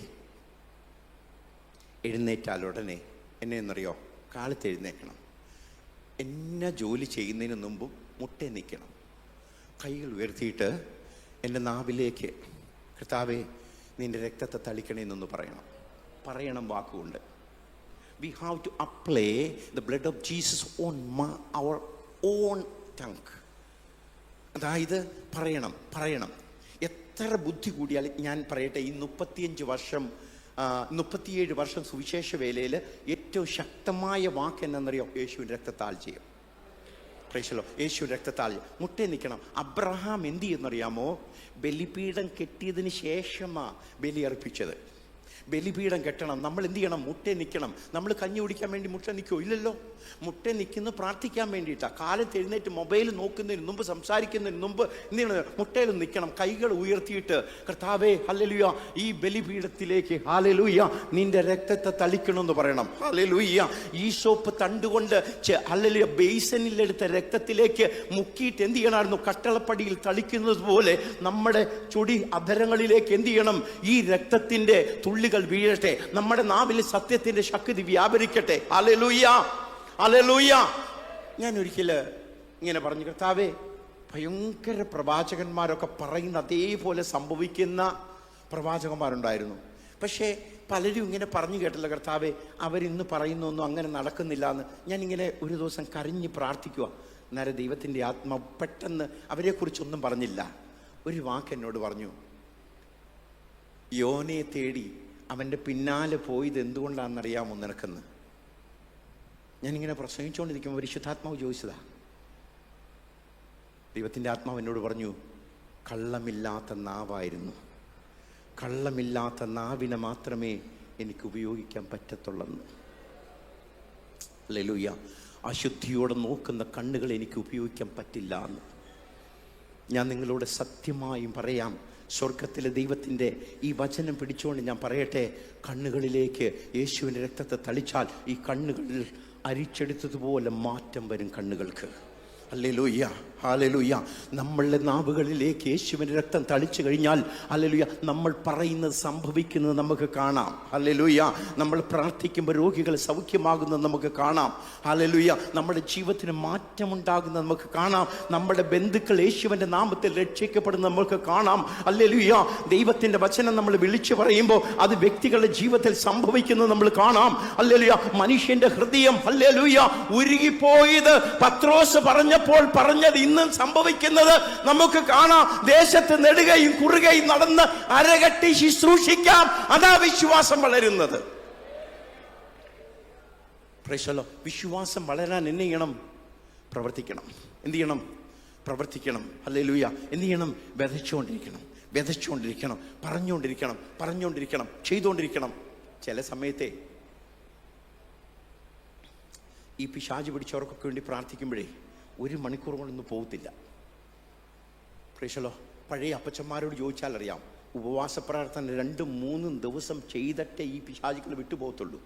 എഴുന്നേറ്റാൽ ഉടനെ എന്നെ എന്നറിയോ, കാലത്ത് എഴുന്നേക്കണം. എന്നെ ജോലി ചെയ്യുന്നതിന് മുമ്പും മുട്ടേ നിൽക്കണം. കൈകൾ ഉയർത്തിയിട്ട് എൻ്റെ നാവിലേക്ക്, കർത്താവേ, നിൻ്റെ രക്തത്തെ തളിക്കണേന്നൊന്ന് പറയണം വാക്കുകൊണ്ട്. We have to apply the blood of Jesus on our own tongue. അതായത് പറയണം. എത്ര ബുദ്ധി കൂടിയാൽ ഞാൻ പറയട്ടെ, ഈ 37 വർഷം സുവിശേഷ വേലയിൽ ഏറ്റവും ശക്തമായ വാക്ക് എന്നറിയോ? യേശുവിൻ്റെ രക്തത്താൽ ചെയ്യും. പ്രൈസലോ, യേശുവിൻ്റെ രക്തത്താൽ മുട്ടേ നിൽക്കണം. അബ്രഹാം എന്ത് ചെയ്യുന്നറിയാമോ? ബലിപീഠം കെട്ടിയതിന് ശേഷമാ ബലി അർപ്പിച്ചത്. ബലിപീഠം കെട്ടണം. നമ്മൾ എന്ത് ചെയ്യണം? മുട്ടേ നിൽക്കണം. നമ്മൾ കഞ്ഞി കുടിക്കാൻ വേണ്ടി മുട്ട നിൽക്കുമോ? ഇല്ലല്ലോ. മുട്ടേ നിൽക്കുന്നത് പ്രാർത്ഥിക്കാൻ വേണ്ടിയിട്ടാണ്. കാലത്ത് എഴുന്നേറ്റ് മൊബൈൽ നോക്കുന്നതിന് മുമ്പ്, സംസാരിക്കുന്നതിന് മുമ്പ് എന്ത് ചെയ്യണം? മുട്ടയിൽ നിൽക്കണം. കൈകൾ ഉയർത്തിയിട്ട്, കർത്താവേ ഹല്ലേലൂയ, ഈ ബലിപീഠത്തിലേക്ക് ഹല്ലേലൂയ നിന്റെ രക്തത്തെ തളിക്കണമെന്ന് പറയണം. ഹല്ലേലൂയ. ഈശോപ്പ് തണ്ടുകൊണ്ട് ഹല്ലേലൂയ ബേസനിലെടുത്ത രക്തത്തിലേക്ക് മുക്കിയിട്ട് എന്ത് ചെയ്യണമായിരുന്നു? കട്ടളപ്പടിയിൽ തളിക്കുന്നത് പോലെ നമ്മുടെ ചൊടി അധരങ്ങളിലേക്ക് എന്ത് ചെയ്യണം? ഈ രക്തത്തിന്റെ തുള്ളികൾ വീഴട്ടെ. നമ്മുടെ നാവിൽ സത്യത്തിന്റെ ശക്തി വ്യാപരിക്കട്ടെ. Hallelujah, hallelujah. ഞാൻ ഒരിക്കല് ഇങ്ങനെ പറഞ്ഞു, കർത്താവേ, ഭയങ്കര പ്രവാചകന്മാരൊക്കെ പറയുന്ന അതേപോലെ സംഭവിക്കുന്ന പ്രവാചകന്മാരുണ്ടായിരുന്നു. പക്ഷേ പലരും ഇങ്ങനെ പറഞ്ഞു കേട്ടല്ലോ, കർത്താവേ, അവരിന്ന് പറയുന്നൊന്നും അങ്ങനെ നടക്കുന്നില്ല എന്ന്. ഞാനിങ്ങനെ ഒരു ദിവസം കരഞ്ഞ് പ്രാർത്ഥിക്കുക. നേരെ ദൈവത്തിൻ്റെ ആത്മാവ് പെട്ടെന്ന് അവരെക്കുറിച്ചൊന്നും പറഞ്ഞില്ല. ഒരു വാക്ക് എന്നോട് പറഞ്ഞു, യോനയെ തേടി അവൻ്റെ പിന്നാലെ പോയത് എന്തുകൊണ്ടാണെന്നറിയാമോ നിനക്കെന്ന്? ഞാനിങ്ങനെ പ്രസംഗിച്ചുകൊണ്ടിരിക്കുമ്പോൾ പരിശുദ്ധാത്മാവ് ചോദിച്ചതാ. ദൈവത്തിൻ്റെ ആത്മാവ് എന്നോട് പറഞ്ഞു, കള്ളമില്ലാത്ത നാവായിരുന്നു. കള്ളമില്ലാത്ത നാവിനെ മാത്രമേ എനിക്ക് ഉപയോഗിക്കാൻ പറ്റത്തുള്ളെന്ന്. ഹല്ലേലൂയ. അശുദ്ധിയോടെ നോക്കുന്ന കണ്ണുകൾ എനിക്ക് ഉപയോഗിക്കാൻ പറ്റില്ല എന്ന്. ഞാൻ നിങ്ങളോട് സത്യമായും പറയാം, സ്വർഗത്തിലെ ദൈവത്തിൻ്റെ ഈ വചനം പിടിച്ചുകൊണ്ട് ഞാൻ പറയട്ടെ, കണ്ണുകളിലേക്ക് യേശുവിൻ്റെ രക്തത്തെ തളിച്ചാൽ ഈ കണ്ണുകളിൽ അരിച്ചെടുത്തതുപോലെ മാറ്റം വരും കണ്ണുകൾക്ക്. Hallelujah, hallelujah. നമ്മളുടെ നാവുകളിലേക്ക് യേശുവിൻ്റെ രക്തം തളിച്ചു കഴിഞ്ഞാൽ ഹല്ലേലൂയ നമ്മൾ പറയുന്നത് സംഭവിക്കുന്നത് നമുക്ക് കാണാം. ഹല്ലേലൂയ. നമ്മൾ പ്രാർത്ഥിക്കുമ്പോൾ രോഗികൾ സൗഖ്യമാകുന്നത് നമുക്ക് കാണാം. ഹല്ലേലൂയ. നമ്മുടെ ജീവിതത്തിന് മാറ്റമുണ്ടാകുന്നത് നമുക്ക് കാണാം. നമ്മുടെ ബന്ധുക്കൾ യേശുവിൻ്റെ നാമത്തിൽ രക്ഷിക്കപ്പെടുന്നത് നമുക്ക് കാണാം. ഹല്ലേലൂയ. ദൈവത്തിൻ്റെ വചനം നമ്മൾ വിളിച്ചു പറയുമ്പോൾ അത് വ്യക്തികളുടെ ജീവിതത്തിൽ സംഭവിക്കുന്നത് നമ്മൾ കാണാം. ഹല്ലേലൂയ. മനുഷ്യന്റെ ഹൃദയം ഹല്ലേലൂയ ഉരുകിപ്പോയത് പത്രോസ് പറഞ്ഞപ്പോൾ പറഞ്ഞത് ഇന്നും സംഭവിക്കുന്നത് നമുക്ക് കാണാം. ദേശത്ത് നെടുകയും കുറുകയും നടന്ന് അരകട്ടി ശുശ്രൂഷിക്കാം. അതാ വിശ്വാസം വളരുന്നത്. വിശ്വാസം വളരാൻ എന്ത് ചെയ്യണം? പ്രവർത്തിക്കണം. എന്ത് ചെയ്യണം? പ്രവർത്തിക്കണം. ഹല്ലേലൂയ. എന്ത് ചെയ്യണം? വിതച്ചുകൊണ്ടിരിക്കണം, പറഞ്ഞുകൊണ്ടിരിക്കണം, ചെയ്തുകൊണ്ടിരിക്കണം. ചില സമയത്തെ ഈ പിശാച് പിടിച്ചവർക്കൊക്കെ വേണ്ടി പ്രാർത്ഥിക്കുമ്പോഴേ 1 മണിക്കൂർ കൊണ്ടൊന്നും പോകത്തില്ല. പ്രേക്ഷലോ, പഴയ അപ്പച്ചന്മാരോട് ചോദിച്ചാൽ അറിയാം, ഉപവാസ പ്രാർത്ഥന 2-3 ദിവസം ചെയ്തിട്ടേ ഈ പിശാചുക്കൾ വിട്ടുപോകത്തുള്ളൂ.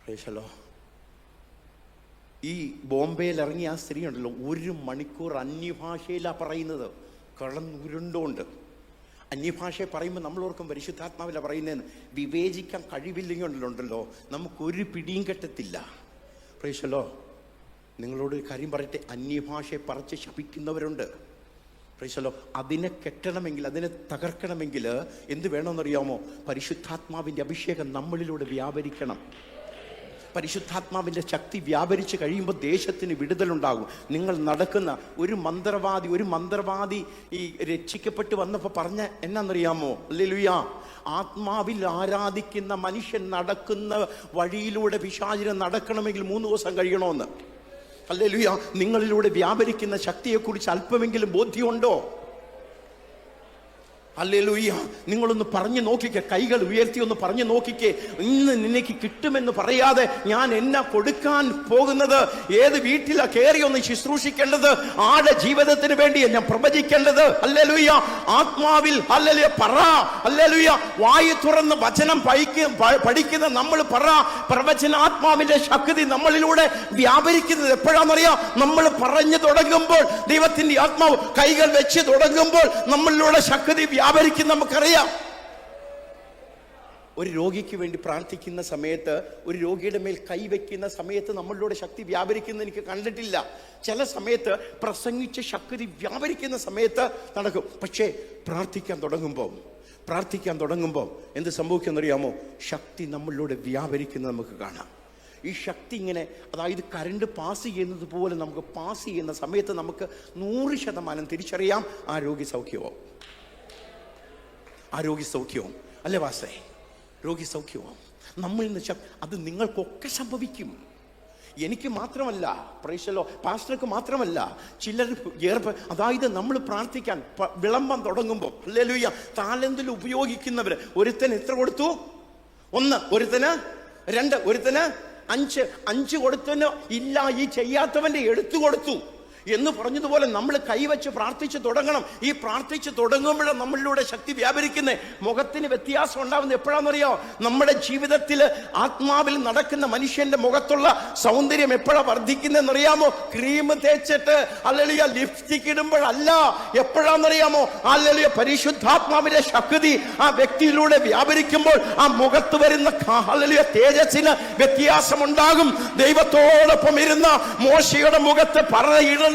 പ്രേക്ഷലോ, ഈ ബോംബെയിൽ ഇറങ്ങിയ ആ സ്ത്രീ ഉണ്ടല്ലോ, 1 മണിക്കൂർ അന്യഭാഷയിലാണ് പറയുന്നത്, കിടന്നുരുണ്ടോണ്ട്. അന്യഭാഷയെ പറയുമ്പോൾ നമ്മളോർക്കും പരിശുദ്ധാത്മാവിലാണ് പറയുന്നതെന്ന്. വിവേചിക്കാൻ കഴിവില്ലെങ്കിലുണ്ടല്ലോ നമുക്കൊരു പിടിയും കെട്ടത്തില്ല. പ്രേക്ഷലോ, നിങ്ങളോട് ഒരു കാര്യം പറയട്ടെ, അന്യഭാഷയെ പറിച്ച് ശപിക്കുന്നവരുണ്ട്. പ്രൈസലോ, അതിനെ കെട്ടണമെങ്കിൽ, അതിനെ തകർക്കണമെങ്കിൽ എന്ത് വേണമെന്നറിയാമോ? പരിശുദ്ധാത്മാവിൻ്റെ അഭിഷേകം നമ്മളിലൂടെ വ്യാപരിക്കണം. പരിശുദ്ധാത്മാവിൻ്റെ ശക്തി വ്യാപരിച്ച് കഴിയുമ്പോൾ ദേശത്തിന് വിടുതലുണ്ടാകും. നിങ്ങൾ നടക്കുന്ന ഒരു മന്ത്രവാദി ഈ രക്ഷിക്കപ്പെട്ട് വന്നപ്പോൾ പറഞ്ഞ എന്നാന്നറിയാമോ? ഹല്ലേലൂയ. ആത്മാവിൽ ആരാധിക്കുന്ന മനുഷ്യൻ നടക്കുന്ന വഴിയിലൂടെ പിശാചിനെ നടക്കണമെങ്കിൽ 3 ദിവസം കഴിയണമെന്ന്. ഹല്ലേലൂയ. നിങ്ങളിലൂടെ വ്യാപരിക്കുന്ന ശക്തിയെക്കുറിച്ച് അല്പമെങ്കിലും ബോധ്യമുണ്ടോ? ഹല്ലേലൂയ. നിങ്ങളൊന്ന് പറഞ്ഞു നോക്കിക്കേ, കൈകൾ ഉയർത്തി ഒന്ന് പറഞ്ഞു നോക്കിക്കേ. ഇന്ന് നിനക്ക് കിട്ടുമെന്ന് പറയാതെ ഞാൻ എന്നാ കൊടുക്കാൻ പോകുന്നത്? ഏത് വീട്ടിലാ കയറി ഒന്ന് ശുശ്രൂഷിക്കേണ്ടത്? ആടെ ജീവിതത്തിന് വേണ്ടിയാ ഞാൻ പ്രവചിക്കേണ്ടത്. ഹല്ലേലൂയ. ആത്മാവിൽ ഹല്ലേലൂയ പറ. ഹല്ലേലൂയ. വായി തുറന്ന് വചനം പഠിക്കുന്ന നമ്മൾ പറ. പ്രവചനാത്മാവിന്റെ ശക്തി നമ്മളിലൂടെ വ്യാപരിക്കുന്നത് എപ്പോഴാണെന്നറിയാം? നമ്മൾ പറഞ്ഞു തുടങ്ങുമ്പോൾ, ദൈവത്തിന്റെ ആത്മാവ് കൈകൾ വെച്ച് തുടങ്ങുമ്പോൾ നമ്മളിലൂടെ ശക്തി വ്യാപരിക്കും. നമുക്കറിയാം. ഒരു രോഗിക്ക് വേണ്ടി പ്രാർത്ഥിക്കുന്ന സമയത്ത്, ഒരു രോഗിയുടെ മേൽ കൈവയ്ക്കുന്ന സമയത്ത് നമ്മളിലൂടെ ശക്തി വ്യാപരിക്കുന്നത് എനിക്ക് കണ്ടിട്ടില്ല. ചില സമയത്ത് പ്രസംഗിച്ച് ശക്തി വ്യാപരിക്കുന്ന സമയത്ത് നടക്കും. പക്ഷേ പ്രാർത്ഥിക്കാൻ തുടങ്ങുമ്പോൾ എന്ത് സംഭവിക്കുമെന്നറിയാമോ? ശക്തി നമ്മളിലൂടെ വ്യാപരിക്കുന്നത് നമുക്ക് കാണാം. ഈ ശക്തി ഇങ്ങനെ, അതായത് കറണ്ട് പാസ് ചെയ്യുന്നത് പോലെ നമുക്ക് പാസ് ചെയ്യുന്ന സമയത്ത് നമുക്ക് 100% തിരിച്ചറിയാം ആ രോഗി സൗഖ്യമാവും. അല്ലേ വാസേ? രോഗി സൗഖ്യമാവും. നമ്മളിൽ നിന്ന് അത് നിങ്ങൾക്കൊക്കെ സംഭവിക്കും. എനിക്ക് മാത്രമല്ല, പ്രൈസലോ, പാസ്റ്റർക്ക് മാത്രമല്ല, ചിലർ അതായത് നമ്മൾ പ്രാർത്ഥിക്കാൻ വിളംബം തുടങ്ങുമ്പോൾ ഹല്ലേലൂയ താലന്തിൽ ഉപയോഗിക്കുന്നവർ ഒരുത്തന് എത്ര കൊടുത്തു? 1, ഒരുത്തന് 2, ഒരുത്തന് 5 കൊടുത്തന് ഇല്ല, ഈ ചെയ്യാത്തവന്റെ എടുത്തു കൊടുത്തു എന്ന് പറഞ്ഞതുപോലെ നമ്മൾ കൈവച്ച് പ്രാർത്ഥിച്ച് തുടങ്ങണം. ഈ പ്രാർത്ഥിച്ച് തുടങ്ങുമ്പോഴും നമ്മളിലൂടെ ശക്തി വ്യാപരിക്കുന്നേ. മുഖത്തിന് വ്യത്യാസം ഉണ്ടാവുന്നത് എപ്പോഴാണെന്നറിയോ? നമ്മുടെ ജീവിതത്തിൽ ആത്മാവിൽ നടക്കുന്ന മനുഷ്യന്റെ മുഖത്തുള്ള സൗന്ദര്യം എപ്പോഴാണ് വർദ്ധിക്കുന്നതെന്നറിയാമോ? ക്രീം തേച്ചിട്ട് ഹല്ലേലൂയ ലിപ്സ്റ്റിക് ഇടുമ്പോഴല്ല. എപ്പോഴാണെന്നറിയാമോ? ഹല്ലേലൂയ പരിശുദ്ധാത്മാവിന്റെ ശക്തി ആ വ്യക്തിയിലൂടെ വ്യാപരിക്കുമ്പോൾ ആ മുഖത്ത് വരുന്ന ഹല്ലേലൂയ തേജസ്സിന് വ്യത്യാസമുണ്ടാകും. ദൈവത്തോടൊപ്പം ഇരുന്ന മോശയുടെ മുഖത്ത് പറയിടുന്നതുപോലെ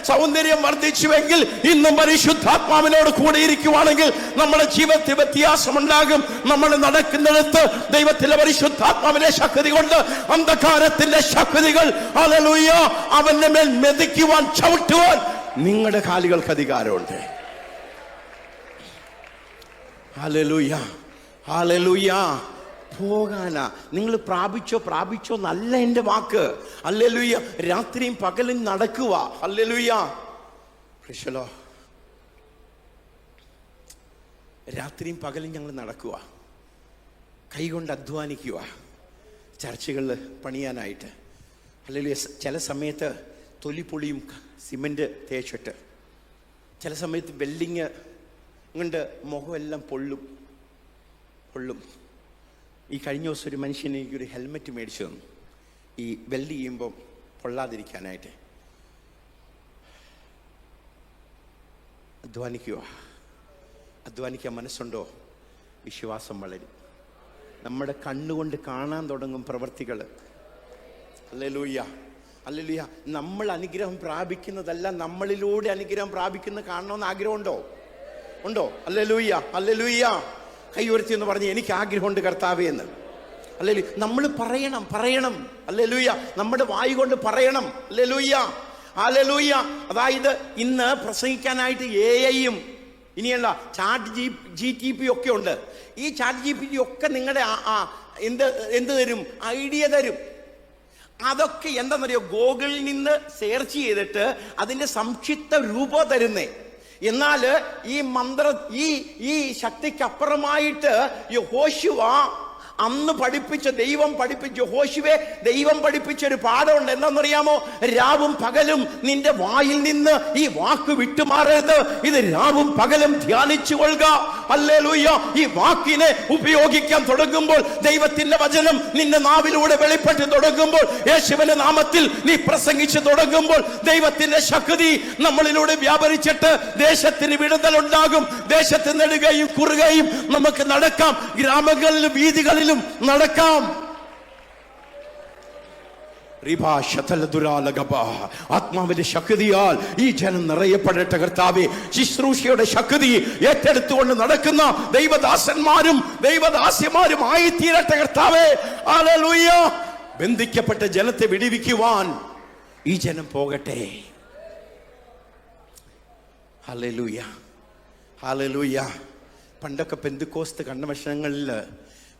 സൗന്ദര്യം വർദ്ധിച്ചുവെങ്കിൽ ഇന്നും പരിശുദ്ധാത്മാവിനോട് കൂടെ ഇരിക്കുവാണെങ്കിൽ നമ്മുടെ ജീവിതത്തിൽ വ്യത്യാസമുണ്ടാകും. നമ്മൾ നടക്കുന്നിടത്ത് ദൈവത്തിലെ പരിശുദ്ധാത്മാവിന്റെ ശക്തി കൊണ്ട് അന്ധകാരത്തിന്റെ ശക്തികൾ ഹല്ലേലൂയ അവന്റെ മേൽ മെതിക്കുവാൻ, ചവിട്ടുവാൻ നിങ്ങളുടെ കാലുകൾക്ക് അധികാരമുണ്ട്. Hallelujah hallelujah. പോകാനാ. നിങ്ങൾ പ്രാപിച്ചോ നല്ല എൻ്റെ വാക്ക്. ഹല്ലേലൂയ. രാത്രിയും പകലും നടക്കുക. ഹല്ലേലൂയ. പ്രൈസലോ. രാത്രിയും പകലും ഞങ്ങൾ നടക്കുക, കൈകൊണ്ട് അധ്വാനിക്കുക ചർച്ചുകളിൽ പണിയാനായിട്ട്. ഹല്ലേലൂയ. ചില സമയത്ത് തൊലിപ്പൊളിയും സിമന്റ് തേച്ചിട്ട്, ചില സമയത്ത് വെൽഡിങ് കൊണ്ട് മുഖമെല്ലാം പൊള്ളും. ഈ കഴിഞ്ഞ ദിവസം ഒരു മനുഷ്യന് എനിക്കൊരു ഹെൽമെറ്റ് മേടിച്ചു തന്നു, ഈ വെൽഡ് ചെയ്യുമ്പോൾ പൊള്ളാതിരിക്കാനായിട്ട്. അധ്വാനിക്കാൻ മനസ്സുണ്ടോ? വിശ്വാസം വളരും. നമ്മുടെ കണ്ണുകൊണ്ട് കാണാൻ തുടങ്ങും പ്രവൃത്തികൾ. Hallelujah hallelujah. നമ്മൾ അനുഗ്രഹം പ്രാപിക്കുന്നതല്ല, നമ്മളിലൂടെ അനുഗ്രഹം പ്രാപിക്കുന്ന കാണണമെന്ന് ആഗ്രഹമുണ്ടോ? ഉണ്ടോ? Hallelujah hallelujah. കൈ ഉയർത്തി എന്ന് പറഞ്ഞ് എനിക്ക് ആഗ്രഹമുണ്ട് കർത്താവേ എന്ന്. ഹല്ലേലൂയ. നമ്മൾ പറയണം. ഹല്ലേലൂയ. നമ്മുടെ വായു കൊണ്ട് പറയണം. Hallelujah hallelujah. അതായത് ഇന്ന് പ്രസംഗിക്കാനായിട്ട് AI-യും ഇനിയല്ല ChatGPT ഒക്കെ ഉണ്ട്. ഈ ChatGPT ഒക്കെ നിങ്ങളുടെ എന്ത് തരും? ഐഡിയ തരും. അതൊക്കെ എന്താണെന്നറിയോ? ഗൂഗിളിൽ നിന്ന് സെർച്ച് ചെയ്തിട്ട് അതിന്റെ സംക്ഷിപ്ത രൂപം തരുന്നേ. എന്നാൽ ഈ ശക്തിക്കപ്പുറമായിട്ട് യഹോശുവ അന്ന് ദൈവം പഠിപ്പിച്ച ഒരു പാഠമുണ്ട്. എന്താണെന്നറിയാമോ? രാവും പകലും നിന്റെ വായിൽ നിന്ന് ഈ വാക്ക് വിട്ടുമാറരുത്. ഇത് രാവും പകലും ധ്യാനിച്ചു കൊള്ളുക. ഹല്ലേലൂയ. ഈ വാക്കിനെ ഉപയോഗിക്കാൻ തുടങ്ങുമ്പോൾ, ദൈവത്തിന്റെ വചനം നിന്റെ നാവിലൂടെ വെളിപ്പെട്ട് തുടങ്ങുമ്പോൾ, യേശുവിന്റെ നാമത്തിൽ നീ പ്രസംഗിച്ചു തുടങ്ങുമ്പോൾ, ദൈവത്തിന്റെ ശക്തി നമ്മളിലൂടെ വ്യാപരിച്ചിട്ട് ദേശത്തിന് വിടുതലുണ്ടാകും. ദേശത്ത് നെടുകയും കുറുകയും നമുക്ക് നടക്കാം. ഗ്രാമങ്ങളിലും വീതികളിലും നടക്കാം. ആത്മാവിന്റെ ശക്തിയാൽ ഈ ജനം നിറയപ്പെടട്ടെ കർത്താവേ. ശുശ്രൂഷയുടെ ശക്തി ഏറ്റെടുത്തുകൊണ്ട് നടക്കുന്ന ദൈവദാസന്മാരും ദൈവദാസ്യമാരും ആയിത്തീരട്ടെ കർത്താവേ. ഹല്ലേലൂയ. ബന്ധിക്കപ്പെട്ട ജനത്തെ വിടുവിക്കുവാൻ ഈ ജനം പോകട്ടെ. Hallelujah hallelujah. പണ്ടൊക്കെ പെന്തക്കോസ്ത് കൺവെൻഷനുകളിൽ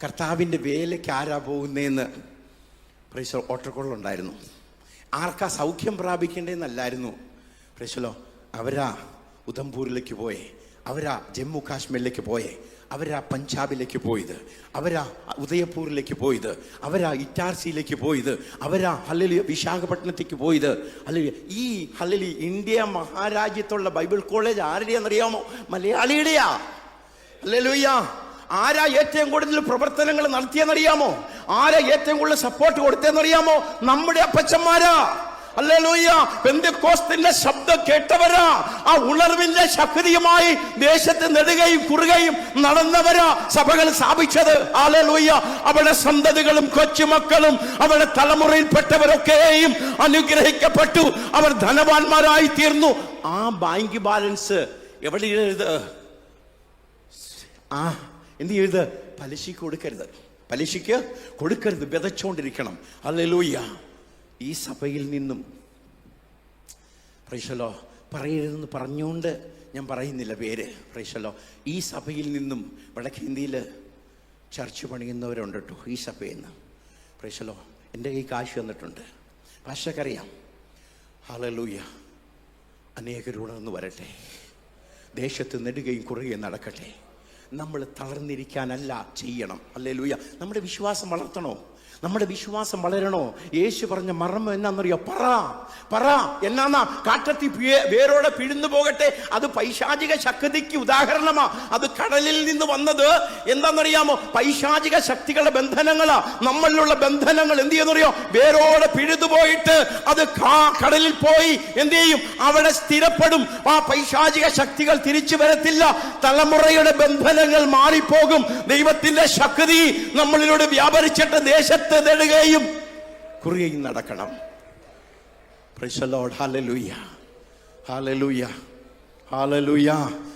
കർത്താവിൻ്റെ വേലയ്ക്ക് ആരാ പോകുന്നതെന്ന് ഓട്ടക്കൊള്ളുണ്ടായിരുന്നു. ആർക്കാ സൗഖ്യം പ്രാപിക്കേണ്ടതെന്നല്ലായിരുന്നു. പ്രൈസലോ. അവരാ ഉധംപൂരിലേക്ക് പോയേ, അവരാ ജമ്മു കാശ്മീരിലേക്ക് പോയേ, അവരാ പഞ്ചാബിലേക്ക് പോയത്, അവരാ ഉദയപൂരിലേക്ക് പോയത്, അവരാ ഇറ്റാർസിയിലേക്ക് പോയത്, അവരാ ഹല്ലേലൂയ വിശാഖപട്ടണത്തേക്ക് പോയത്. ഹല്ലേലൂയ. ഈ ഹല്ലേലൂയ ഇന്ത്യ മഹാരാജ്യത്തുള്ള ബൈബിൾ കോളേജ് ആരുടെയാണെന്നറിയാമോ? മലയാളിയുടെയാ. ഹല്ലേലൂയ. ആരാ ഏറ്റവും കൂടുതൽ പ്രവർത്തനങ്ങൾ നടത്തിയെന്നറിയാമോ? ആരാ ഏറ്റവും കൂടുതൽ സപ്പോർട്ട് കൊടുത്തെന്നറിയാമോ? നമ്മുടെ അപ്പച്ചന്മാരാ. ഹല്ലേലൂയ. പെന്തക്കോസ്തിന്റെ ശബ്ദം കേട്ടവരാ. ആ ഉണർവിന്റെ ശക്തിയുമായി ദേശത്ത് നെടുകയും കുറുകയും നടന്നവരാ സഭകൾ സ്ഥാപിച്ചത്. ഹല്ലേലൂയ. അവരുടെ സന്തതികളും കൊച്ചുമക്കളും അവരുടെ തലമുറയിൽപ്പെട്ടവരൊക്കെയും അനുഗ്രഹിക്കപ്പെട്ടു. അവർ ധനവാന്മാരായി തീർന്നു. ആ ബാങ്ക് ബാലൻസ് എവിടെ എഴുത്? എന്ത് ചെയ്ത്? പലിശയ്ക്ക് കൊടുക്കരുത്. വിതച്ചോണ്ടിരിക്കണം. ഹല്ലേലൂയ. ഈ സഭയിൽ നിന്നും പ്രൈസലോ പറയരുതെന്ന് പറഞ്ഞുകൊണ്ട് ഞാൻ പറയുന്നില്ല പേര്. പ്രൈസലോ. ഈ സഭയിൽ നിന്നും വടക്കേന്ത്യയിൽ ചർച്ച് പണിയുന്നവരുണ്ട് കേട്ടോ. ഈ സഭയിൽ നിന്ന് പ്രൈസലോ എൻ്റെ കൈ കാശ് വന്നിട്ടുണ്ട്. പാസ്റ്റർക്കറിയാം. ഹല്ലേലൂയ. അനേകരോടൊന്ന് വരട്ടെ. ദേശത്ത് നെടുകയും കുറുകയും നടക്കട്ടെ. നമ്മൾ തളർന്നിരിക്കാനല്ല ചെയ്യണം. ഹല്ലേലൂയ. നമ്മുടെ വിശ്വാസം വളർത്തണോ? നമ്മുടെ വിശ്വാസം വളരണോ? യേശു പറഞ്ഞ മർമ്മം എന്നാന്നറിയോ? പറ എന്നാ? കാട്ടത്തി വേരോടെ പിഴുന്നു പോകട്ടെ. അത് പൈശാചിക ശക്തിക്ക് ഉദാഹരണമാ. അത് കടലിൽ നിന്ന് വന്നത് എന്താണെന്നറിയാമോ? പൈശാചിക ശക്തികളുടെ ബന്ധനങ്ങളാ. നമ്മളിലുള്ള ബന്ധനങ്ങൾ എന്ത് ചെയ്യുന്നറിയോ? വേരോടെ പിഴുതു പോയിട്ട് അത് കടലിൽ പോയി എന്ത് ചെയ്യും? അവിടെ സ്ഥിരപ്പെടും. ആ പൈശാചിക ശക്തികൾ തിരിച്ചു വരത്തില്ല. തലമുറയുടെ ബന്ധനങ്ങൾ മാറിപ്പോകും. ദൈവത്തിന്റെ ശക്തി നമ്മളിലൂടെ വ്യാപരിച്ചിട്ട് ദേശത്ത് നെടുകയും കുറുകയും നടക്കണം. Price the lord. Hallelujah, hallelujah, hallelujah.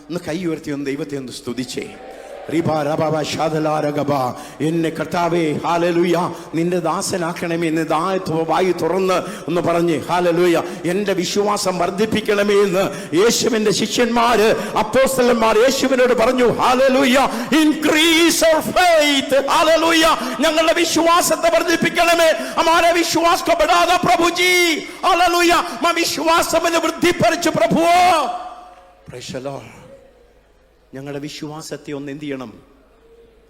ഒന്ന് കൈ ഉയർത്തി ഒന്ന് ദൈവത്തെ ഒന്ന് സ്തുതിച്ചേ. എന്നെ കർത്താവേ, ഹല്ലേലൂയ, നിന്റെ ദാസനാക്കണമേ എന്ന് വായി തുറന്ന് ഒന്ന് പറഞ്ഞ് ഹല്ലേലൂയ, എന്റെ വിശ്വാസം വർദ്ധിപ്പിക്കണമേ എന്ന് യേശുവിന്റെ ശിഷ്യന്മാര്, അപ്പോസ്തലന്മാർ യേശുവിനോട് പറഞ്ഞു. Hallelujah, increase our faith. Hallelujah, ഞങ്ങളുടെ വിശ്വാസത്തെ വർദ്ധിപ്പിക്കണമേ. हमारे विश्वास को बढ़ा दो प्रभु जी. ഹല്ലേലൂയ, വിശ്വാസം വൃദ്ധിപ്പരിച്ചു പ്രഭുവോ. Praise the lord. ഞങ്ങളുടെ വിശ്വാസത്തെ ഒന്ന് എന്ത് ചെയ്യണം?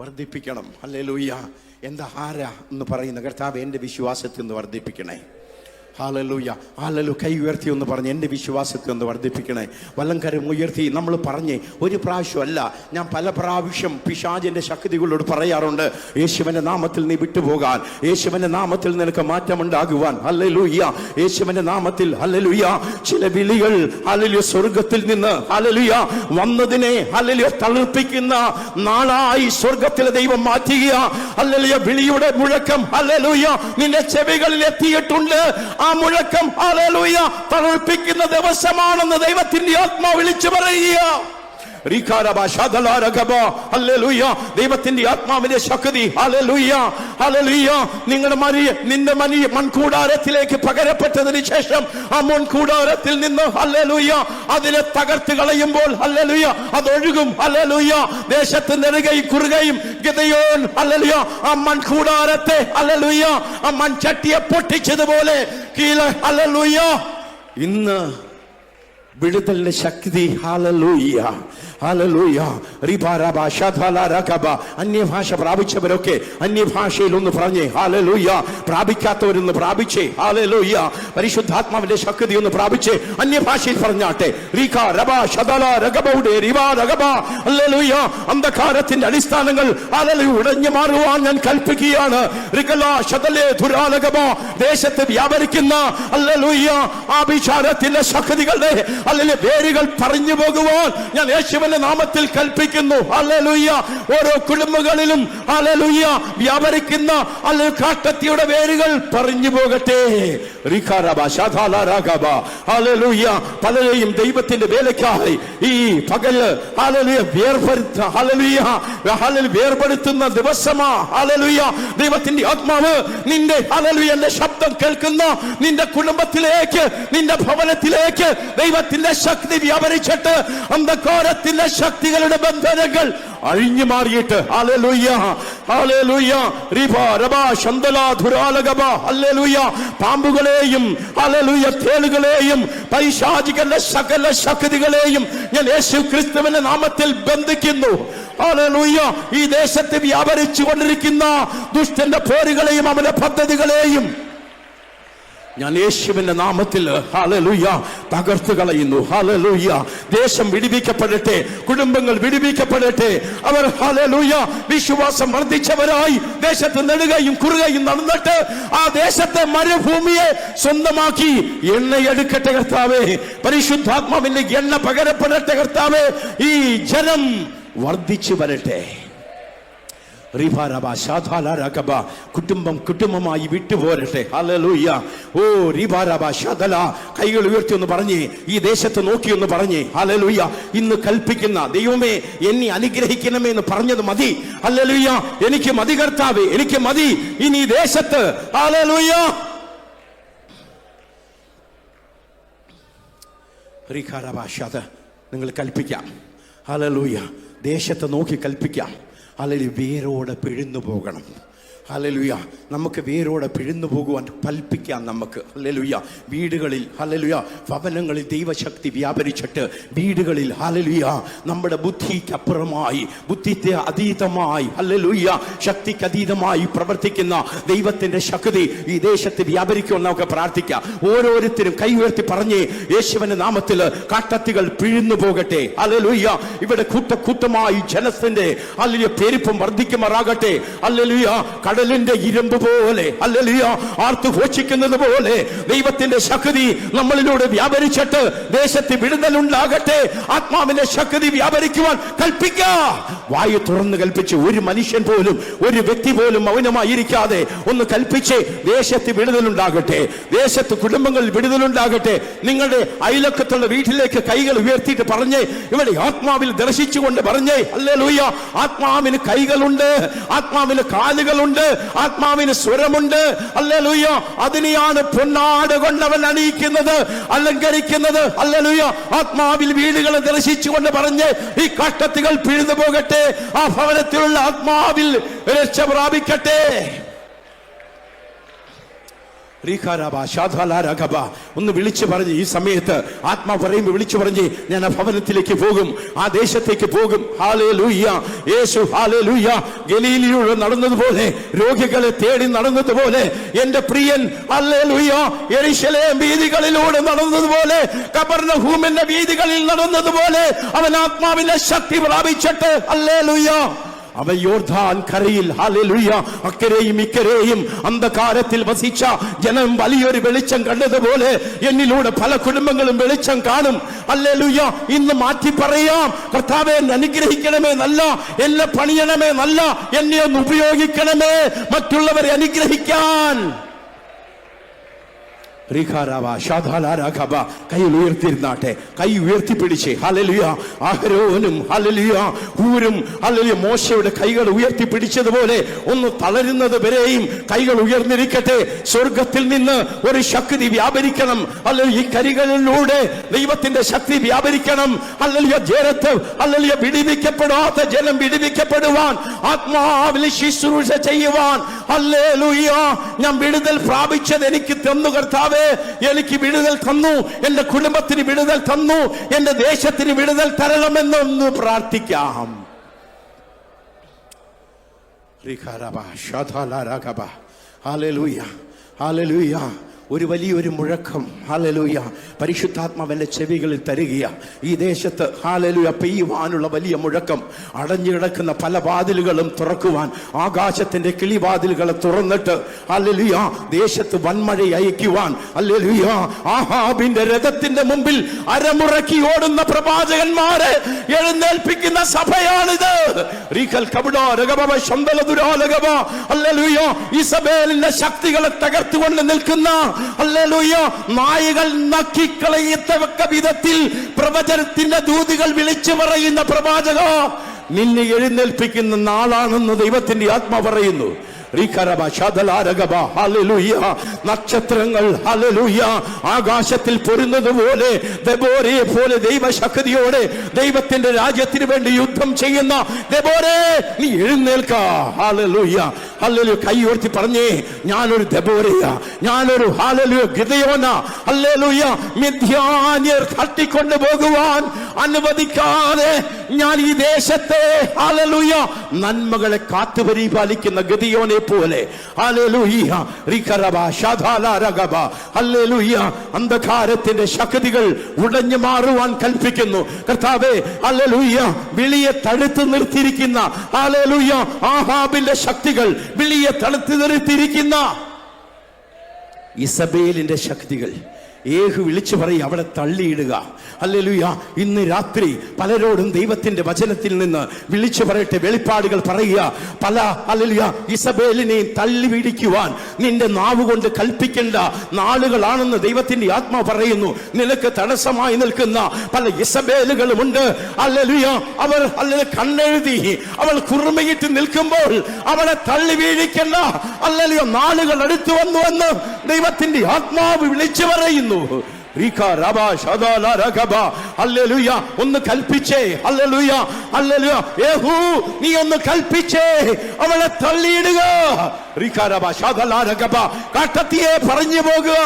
വർദ്ധിപ്പിക്കണം. ഹല്ലേലൂയ. എന്താ ആരാ എന്ന് പറയുന്ന കർത്താവ് എൻ്റെ വിശ്വാസത്തെ ഒന്ന് വർദ്ധിപ്പിക്കണേ. Hallelujah, hallelujah. കൈ ഉയർത്തി ഒന്ന് പറഞ്ഞ് എൻ്റെ വിശ്വാസത്തെ ഒന്ന് വർദ്ധിപ്പിക്കണേ. വലങ്കരം ഉയർത്തി നമ്മൾ പറഞ്ഞ് ഒരു പ്രാവശ്യമല്ല, ഞാൻ പല പ്രാവശ്യം പിശാചിന്റെ ശക്തികളോട് പറയാറുണ്ട്, യേശുവിന്റെ നാമത്തിൽ നീ വിട്ടുപോകാൻ, യേശുവിന്റെ നാമത്തിൽ നിനക്ക് മാറ്റമുണ്ടാകുവാൻ. ഹല്ലേലൂയ, യേശുവിന്റെ നാമത്തിൽ. ഹല്ലേലൂയ. ചില വിളികൾ ഹല്ലേലൂയ സ്വർഗത്തിൽ നിന്ന് ഹല്ലേലൂയ വന്നതിനെ ഹല്ലേലൂയ തളിർപ്പിക്കുന്ന നാളായി സ്വർഗത്തിലെ ദൈവം മാറ്റുക. ഹല്ലേലൂയ. വിളിയുടെ മുഴക്കം ഹല്ലേലൂയ നിന്റെ ചെവികളിൽ എത്തിയിട്ടുണ്ട്. ആ മുഴക്കം ഹല്ലേലൂയ തളിർപ്പിക്കുന്ന ദിവസമാണെന്ന് ദൈവത്തിന്റെ ആത്മാവ് വിളിച്ചു പറയുക. ദൈവത്തിന്റെ ആത്മാവിന്റെ ശക്തി. Hallelujah, hallelujah. നിന്റെ മൺകൂടാരത്തിലേക്ക് പകരപ്പെട്ടതിന് ശേഷം ആ മൺകൂടാരത്തിൽ നിന്ന് ഹല്ലേലൂയ അതിനെ തകർത്ത് കളയുമ്പോൾ ഹല്ലേലൂയ അതൊഴുകും. ഹല്ലേലൂയ. ദേശത്ത് നെടുകയും കുറുകയും ഗിദെയോൻ ഹല്ലേലൂയ ആ മൺകൂടാരത്തെ ഹല്ലേലൂയ ആ മൺചട്ടിയെ പൊട്ടിച്ചതുപോലെ കീഴെ ഹല്ലേലൂയ ഇന്ന് വിടുതലിന്റെ ശക്തി. Hallelujah, hallelujah. അന്യഭാഷ പ്രാപിച്ചവരൊക്കെ അന്യഭാഷയിൽ ഒന്ന് പറഞ്ഞേ ഹല്ലേലൂയ. പ്രാപിക്കാത്തവരൊന്ന് പ്രാപിച്ചേ ഹല്ലേലൂയ. പരിശുദ്ധാത്മാവിന്റെ ശക്തി ഒന്ന് പ്രാപിച്ചേ അന്യഭാഷയിൽ പറഞ്ഞാട്ടെ. ഹല്ലേലൂയ. അന്ധകാരത്തിന്റെ അടിസ്ഥാനങ്ങൾ ഹല്ലേലൂയ ഉടഞ്ഞു മാറുവാൻ ഞാൻ കൽപ്പിക്കുകയാണ്. ദേശത്ത് വ്യാപരിക്കുന്ന ഹല്ലേലൂയ ആഭിചാരത്തിന്റെ ശക്തികളുടെ ഹല്ലേലൂയ വേരുകൾ പറഞ്ഞു പോകുവാൻ ഞാൻ യേശുവിന്റെ നാമത്തിൽ കൽപ്പിക്കുന്നു. ഹല്ലേലൂയ. ഓരോ കുടുംബങ്ങളിലും ഹല്ലേലൂയ വ്യാപരിക്കുന്ന കാട്ടത്തിയുടെ വേരുകൾ പറഞ്ഞു പോകട്ടെ. ഹല്ലേലൂയ. പലരെയും ദൈവത്തിന്റെ വേലയ്ക്കായി ഈ പകല് ഹല്ലേലൂയ വേർപെടുത്തുന്ന ദിവസമാ. ഹല്ലേലൂയ. ദൈവത്തിന്റെ ആത്മാവ് നിന്റെ ഹല്ലേലൂയ എന്റെ ശബ്ദം കേൾക്കുന്ന നിന്റെ കുടുംബത്തിലേക്ക്, നിന്റെ ഭവനത്തിലേക്ക് ദൈവത്തിന്റെ ശക്തി വ്യാപരിച്ചിട്ട് അന്ധകാരത്തിന്റെ ശക്തികളുടെ ബന്ധനങ്ങൾ അഴിഞ്ഞു മാറിയിട്ട് ഹല്ലേലൂയ, ഹല്ലേലൂയ. ഹല്ലേലൂയ. പാമ്പുകളെയും ഹല്ലേലൂയ തേളുകളെയും പൈശാചികന്റെ സകല ശക്തികളെയും ഞാൻ യേശു ക്രിസ്തുവിന്റെ നാമത്തിൽ ബന്ധിക്കുന്നു. ഹല്ലേലൂയ. ഈ ദേശത്ത് വ്യാപരിച്ചു കൊണ്ടിരിക്കുന്ന ദുഷ്ടന്റെ പോരുകളെയും അവന്റെ പദ്ധതികളെയും ഞാൻ യേശുവിന്റെ നാമത്തിൽ ഹല്ലേലൂയ തകർത്ത് കളയുന്നു. ഹല്ലേലൂയ. ദേശം വിടുവിക്കപ്പെടട്ടെ, കുടുംബങ്ങൾ വിടുവിക്കപ്പെടട്ടെ. അവർ ഹല്ലേലൂയ വിശ്വാസം വർദ്ധിച്ചവരായി ദേശത്ത് നെടുകയും കുറുകയും നടന്നിട്ട് ആ ദേശത്തെ മരുഭൂമിയെ സ്വന്തമാക്കി എണ്ണയെടുക്കട്ടെ കർത്താവേ. പരിശുദ്ധാത്മാവിന്റെ എണ്ണ പകരപ്പെടട്ടെ കർത്താവേ. ഈ ജനം വർദ്ധിച്ചു വരട്ടെ. കുടുംബം കുടുംബമായി വിട്ടുപോരട്ടെ. ഹല്ലേലൂയ. ഓ റിബാരബാ കൈകൾ ഉയർത്തി ഒന്ന് പറഞ്ഞേ, ഈ ദേശത്ത് നോക്കി ഒന്ന് പറഞ്ഞേ ഹല്ലേലൂയ. ഇന്ന് കൽപ്പിക്കുന്ന ദൈവമേ എന്നെ അനുഗ്രഹിക്കണമേ എന്ന് പറഞ്ഞത് മതി. ഹല്ലേലൂയ. എനിക്ക് മതി കർത്താവേ, എനിക്ക് മതി ഇനി ഈ ദേശത്ത്. ഹല്ലേലൂയ. നിങ്ങൾ കൽപ്പിക്കാം. ഹല്ലേലൂയ. ദേശത്ത് നോക്കി കൽപ്പിക്കാം. അല്ലെങ്കിൽ വേരോടെ പിഴുന്നു പോകണം. ഹല്ലേലൂയ, നമുക്ക് വേരോടെ പിഴുന്നു പോകുവാൻ കൽപ്പിക്കാം. നമുക്ക് ഹല്ലേലൂയ വീടുകളിൽ, ഹല്ലേലൂയ ഭവനങ്ങളിൽ ദൈവശക്തി വ്യാപരിച്ചിട്ട് വീടുകളിൽ, ഹല്ലേലൂയ നമ്മുടെ ബുദ്ധിക്കപ്പുറമായി, ബുദ്ധിക്ക് അതീതമായി, ഹല്ലേലൂയ ശക്തിക്ക് അതീതമായി പ്രവർത്തിക്കുന്ന ദൈവത്തിന്റെ ശക്തി ഈ ദേശത്ത് വ്യാപരിക്കുമെന്ന് നമുക്ക് പ്രാർത്ഥിക്കാം. ഓരോരുത്തരും കൈ ഉയർത്തി പറഞ്ഞേ, യേശുവിന്റെ നാമത്തിൽ കാട്ടത്തികൾ പിഴുന്നു പോകട്ടെ. ഹല്ലേലൂയ ഇവിടെ കൂട്ടമായി ജനത്തിന്റെ ഹല്ലേലൂയ പെരുപ്പം വർദ്ധിക്കുമാറാകട്ടെ. ഹല്ലേലൂയ കടലിന്റെ ഇരുമ്പ് പോലെ, ഹല്ലേലൂയ ആർത്തു ഘോഷിക്കുന്നത് പോലെ ദൈവത്തിന്റെ ശക്തി നമ്മളിലൂടെ വ്യാപരിച്ചിട്ട് ദേശത്ത് വിടുതലുണ്ടാകട്ടെ. ആത്മാവിന്റെ ശക്തി വ്യാപരിക്കുവാൻ കൽപ്പിക്കുക. വായു തുറന്ന് കൽപ്പിച്ച് ഒരു മനുഷ്യൻ പോലും, ഒരു വ്യക്തി പോലും മൗനമായിരിക്കാതെ ഒന്ന് കൽപ്പിച്ച് ദേശത്ത് വിടുതലുണ്ടാകട്ടെ, ദേശത്ത് കുടുംബങ്ങളിൽ വിടുതലുണ്ടാകട്ടെ. നിങ്ങളുടെ അയലക്കത്തുള്ള വീട്ടിലേക്ക് കൈകൾ ഉയർത്തിയിട്ട് പറഞ്ഞേ, ഇവിടെ ആത്മാവിൽ ദർശിച്ചുകൊണ്ട് പറഞ്ഞേ, ഹല്ലേലൂയ ആത്മാവിന് കൈകളുണ്ട്, ആത്മാവിന് കാലുകളുണ്ട്, ആത്മാവിന് സ്വരമുണ്ട്. ഹല്ലേലൂയ അതിനെയാണ് പൊന്നാട് കൊണ്ടവൻ അണിയിക്കുന്നത്, അലങ്കരിക്കുന്നത്. ഹല്ലേലൂയ ആത്മാവിൽ വീടുകളെ ദർശിച്ചുകൊണ്ട് പറഞ്ഞ് ഈ കാട്ടത്തികൾ പിഴുതു പോകട്ടെ, ആ ഭവനത്തിലുള്ള ആത്മാവിൽ രക്ഷ പ്രാപിക്കട്ടെ. ഒന്ന് വിളിച്ചു പറഞ്ഞ് ഈ സമയത്ത് ആത്മാ പറയുമ്പോൾ വിളിച്ചു പറഞ്ഞ് ഞാൻ ആ ഭവനത്തിലേക്ക് പോകും, ആ ദേശത്തേക്ക് പോകും. ഹല്ലേലൂയ യേശു, ഹല്ലേലൂയ ഗലീലയിലൂടെ നടന്നതുപോലെ, രോഗികളെ തേടി നടന്നതുപോലെ, എന്റെ പ്രിയൻ ഹല്ലേലൂയ യെരൂശലേം വീഥികളിലൂടെ നടന്നതുപോലെ, കപർന്നഹൂമിന്റെ വീഥികളിൽ നടന്നതുപോലെ അവൻ ആത്മാവിന്റെ ശക്തി പ്രാപിച്ചിട്ട്, ഹല്ലേലൂയ അവൻ യോർദാൻ കരയിൽ, ഹല്ലേലൂയ അക്കരെയും ഇക്കരെയും അന്ധകാരത്തിൽ വസിച്ച ജനം വലിയൊരു വെളിച്ചം കണ്ടതുപോലെ എന്നിലൂടെ പല കുടുംബങ്ങളും വെളിച്ചം കാണും. ഹല്ലേലൂയ ഇന്ന് മാറ്റി പറയാം, കർത്താവേ എന്നെ അനുഗ്രഹിക്കണമേ നല്ല, എന്നെ പണിയണമേ നല്ല, എന്നെ ഒന്ന് ഉപയോഗിക്കണമേ മറ്റുള്ളവരെ അനുഗ്രഹിക്കാൻ. കൈ ഉയർത്തിരുന്നാട്ടെ, കൈ ഉയർത്തിപ്പിടിച്ച്. ഹല്ലേലൂയ അഹരോനും ഹല്ലേലൂയ ഹൂരും ഹല്ലേലൂയ മോശയുടെ കൈകൾ ഉയർത്തിപ്പിടിച്ചതുപോലെ ഒന്ന് തളരുന്നത് വരെയും കൈകൾ ഉയർന്നിരിക്കട്ടെ. സ്വർഗത്തിൽ നിന്ന് ഒരു ശക്തി വ്യാപരിക്കണം. ഹല്ലേലൂയ ഈ കൈകളിലൂടെ ദൈവത്തിന്റെ ശക്തി വ്യാപരിക്കണം. ഹല്ലേലൂയ ജനത്തെ, ഹല്ലേലൂയ വിടുവിക്കപ്പെടാത്ത ജനം വിടുവിക്കപ്പെടുവാൻ, ആത്മാവിൽ ശുശ്രൂഷ ചെയ്യുവാൻ. ഹല്ലേലൂയ ഞാൻ വിടുതൽ പ്രാപിച്ചത് എനിക്ക് തന്നു കർത്താവ്, എനിക്ക് വിടുതൽ തന്നു, എന്റെ കുടുംബത്തിന് വിടുതൽ തന്നു, എന്റെ ദേശത്തിന് വിടുതൽ തരണമെന്നൊന്ന് പ്രാർത്ഥിക്കാം. ഹല്ലേലൂയ ഹല്ലേലൂയ ഒരു വലിയൊരു മുഴക്കം, ഹല്ലേലൂയ പരിശുദ്ധാത്മാവിന്റെ ചെവികളിൽ തരികയ ഈ ദേശത്ത്. ഹല്ലേലൂയ പെയ്യുവാനുള്ള വലിയ മുഴക്കം, അടഞ്ഞു കിടക്കുന്ന പല വാതിലുകളും തുറക്കുവാൻ, ആകാശത്തിന്റെ കിളിവാതിലുകളെ തുറന്നിട്ട് ഹല്ലേലൂയ ദേശത്ത് വൻമഴ അയക്കുവാൻ. ഹല്ലേലൂയ ആഹാബിന്റെ രഥത്തിന്റെ മുമ്പിൽ അരമുറക്കി ഓടുന്ന പ്രവാചകന്മാരെ എഴുന്നേൽപ്പിക്കുന്ന സഭയാണിത്. ഹല്ലേലൂയ ഇസബേലിന്റെ ശക്തികളെ തകർത്തുകൊണ്ട് നിൽക്കുന്ന, ഹല്ലേലൂയ നായികൾ നക്കിക്കളയത്തക്ക വിധത്തിൽ പ്രവചനത്തിന്റെ ദൂതുകൾ വിളിച്ചു പറയുന്ന പ്രവാചക, നിന്നെ എഴുന്നേൽപ്പിക്കുന്ന നാളാണെന്ന് ദൈവത്തിന്റെ ആത്മാ പറയുന്നു. നക്ഷത്രങ്ങൾ ഹല്ലേലൂയ ആകാശത്തിൽ പൊരുന്നത് പോലെ, ദെബോരയെ പോലെ ദൈവശക്തിയോടെ ദൈവത്തിന്റെ രാജ്യത്തിന് വേണ്ടി യുദ്ധം ചെയ്യുന്ന ദെബോരേ, നീ എഴുന്നേൽക്ക. ഹല്ലേലൂയ ഹല്ലേലൂയ കൈ ഉയർത്തി പറഞ്ഞേ, ഞാനൊരു ദെബോരയാ, ഞാനൊരു ഹല്ലേലൂയ ഗിദെയോനാ. ഹല്ലേലൂയ മിദ്യാന്യർ തട്ടിക്കൊണ്ടു പോകുവാൻ അനുവദിക്കാതെ ഞാൻ ഈ ദേശത്തെ ഹല്ലേലൂയ നന്മകളെ കാത്തുപരിപാലിക്കുന്ന ഗിദെയോനെ പോലെ. ഹല്ലേലൂയ ഹല്ലേലൂയ അന്ധകാരത്തിന്റെ ശക്തികൾ ഉടഞ്ഞു മാറുവാൻ കൽപ്പിക്കുന്നു കർത്താവേ. ഹല്ലേലൂയ വിളിയെ തടുത്തു നിർത്തിയിരിക്കുന്ന, ഹല്ലേലൂയ ആഹാബിന്റെ ശക്തികൾ വിളിയെ തടുത്തു നിർത്തിയിരിക്കുന്ന ഇസബേലിന്റെ ശക്തികൾ ഏഹു വിളിച്ചു പറയും, അവിടെ തള്ളിയിടുക. ഹല്ലേലൂയ ഇന്ന് രാത്രി പലരോടും ദൈവത്തിന്റെ വചനത്തിൽ നിന്ന് വിളിച്ചു പറയട്ടെ, വെളിപ്പാടുകൾ പറയുക. പല ഹല്ലേലൂയ ഇസബേലിനെയും തള്ളി പിടിക്കുവാൻ നിന്റെ നാവ് കൊണ്ട് കൽപ്പിക്കേണ്ട നാളുകളാണെന്ന് ദൈവത്തിന്റെ ആത്മാ പറയുന്നു. നിനക്ക് തടസ്സമായി നിൽക്കുന്ന പല ഇസബേലുകളുമുണ്ട്. ഹല്ലേലൂയ അവർ കണ്ണെഴുതി അവൾ കുറുമയിട്ട് നിൽക്കുമ്പോൾ അവളെ തള്ളി വീഴിക്കേണ്ട ഹല്ലേലൂയ നാളുകൾ അടുത്തു വന്നുവെന്ന് ദൈവത്തിന്റെ ആത്മാവ് വിളിച്ചു പറയുന്നു. ഹല്ലേലൂയ. ഒന്ന് കൽപ്പിച്ചേ. Hallelujah, hallelujah. യേഹൂ, നീ ഒന്ന് കൽപ്പിച്ചേ, അവളെ തള്ളിയിടുക. കാട്ടത്തിയെ പറഞ്ഞു പോകുക.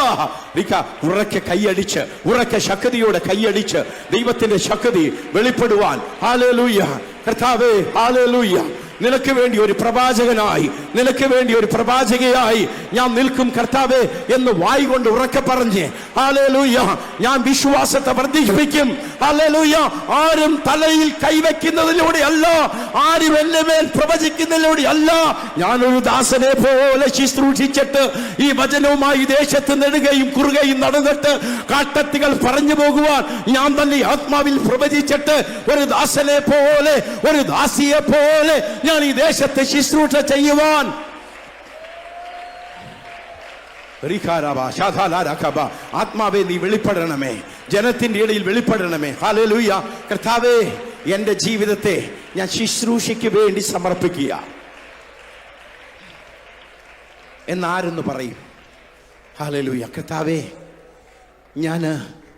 ഉറക്കെ കൈയടിച്ച്, ഉറക്കെ ശക്തിയോടെ കൈയടിച്ച് ദൈവത്തിന്റെ ശക്തി വെളിപ്പെടുവാൻ. ഹല്ലേലൂയ. കർത്താവേ, ഹല്ലേലൂയ. നിനക്ക് വേണ്ടി ഒരു പ്രവാചകനായി, നിനക്ക് വേണ്ടി ഒരു പ്രവാചകയായി ഞാൻ നിൽക്കും കർത്താവേ എന്ന് വായി കൊണ്ട് ഉറക്കെ പറഞ്ഞ് ഹല്ലേലൂയ, ഞാൻ വിശ്വാസത്തെ വർദ്ധിപ്പിക്കും. ഹല്ലേലൂയ. ആരും തലയിൽ കൈവയ്ക്കുന്നതിലൂടെ അല്ല, ആരും എന്റെ മേൽ പ്രവചിക്കുന്നതിലൂടെ അല്ല, ഞാനൊരു ദാസനെ പോലെ ശുശ്രൂഷിച്ചിട്ട് ഈ വചനവുമായി ദേശത്ത് നെടുകയും കുറുകയും നടന്നിട്ട് കാട്ടത്തികൾ പറഞ്ഞു പോകുവാൻ ഞാൻ തന്നെ ആത്മാവിൽ പ്രവചിച്ചിട്ട് ഒരു ദാസനെ പോലെ, ഒരു ദാസിയെ പോലെ ഞാൻ ഈ ദേശത്തെ ശുശ്രൂഷ ചെയ്യുവാൻ. ആത്മാവേ, നീ വെളിപ്പെടണമേ, ജനത്തിന്റെ ഇടയിൽ വെളിപ്പെടണമേ. ഹല്ലേലൂയ. കർത്താവേ, എന്റെ ജീവിതത്തെ ഞാൻ ശുശ്രൂഷയ്ക്ക് വേണ്ടി സമർപ്പിക്കുക എന്നാരെന്ന് പറയും. ഹല്ലേലൂയ. കർത്താവേ, ഞാൻ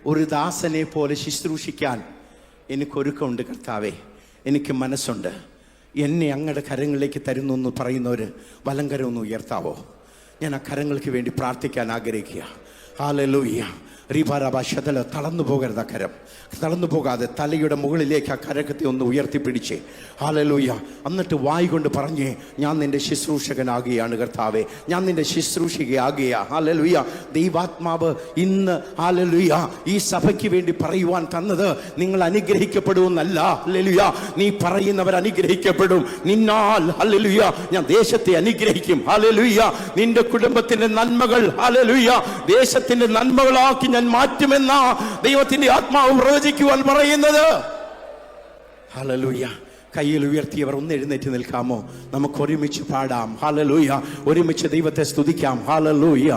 ഒരു ദാസനെ പോലെ ശുശ്രൂഷിക്കാൻ എനിക്കൊരുക്കമുണ്ട് കർത്താവേ, എനിക്ക് മനസ്സുണ്ട്. എന്നെ അങ്ങയുടെ കരങ്ങളിലേക്ക് തരുന്നു എന്ന് പറയുന്നവർ വലങ്കരം ഒന്ന് ഉയർത്താവോ? ഞാൻ ആ കരങ്ങൾക്ക് വേണ്ടി പ്രാർത്ഥിക്കാൻ ആഗ്രഹിക്കുക. ഹല്ലേലൂയ. തളർന്നു പോകരുത്. ആ കരം തളർന്നു പോകാതെ തലയുടെ മുകളിലേക്ക് ആ കരക്കത്തെ ഒന്ന് ഉയർത്തിപ്പിടിച്ചേ. ഹല്ലേലൂയ. എന്നിട്ട് വായി കൊണ്ട് പറഞ്ഞേ, ഞാൻ നിന്റെ ശുശ്രൂഷകനാകുകയാണ് കർത്താവേ, ഞാൻ നിന്റെ ശുശ്രൂഷികയാകുക. ഹല്ലേലൂയ. ദൈവാത്മാവ് ഇന്ന് ഹല്ലേലൂയ ഈ സഭയ്ക്ക് വേണ്ടി പറയുവാൻ തന്നത് നിങ്ങൾ അനുഗ്രഹിക്കപ്പെടുമെന്നല്ല. ഹല്ലേലൂയ. നീ പറയുന്നവർ അനുഗ്രഹിക്കപ്പെടും. നിന്നാൽ ഹല്ലേലൂയ ഞാൻ ദേശത്തെ അനുഗ്രഹിക്കും. ഹല്ലേലൂയ. നിന്റെ കുടുംബത്തിന്റെ നന്മകൾ ഹല്ലേലൂയ ദേശത്തിന്റെ നന്മകളാക്കി ഞാൻ മാറ്റുമെന്ന ദൈവത്തിന്റെ ആത്മാവ് പ്രവചിക്കുവാൻ പറയുന്നത്. ഹല്ലേലൂയ. കയ്യിൽ ഉയർത്തിയവർ ഒന്ന് എഴുന്നേറ്റ് നിൽക്കാമോ? നമുക്ക് ഒരുമിച്ച് പാടാം. ഹല്ലേലൂയ. ഒരുമിച്ച് ദൈവത്തെ സ്തുതിക്കാം. ഹല്ലേലൂയ.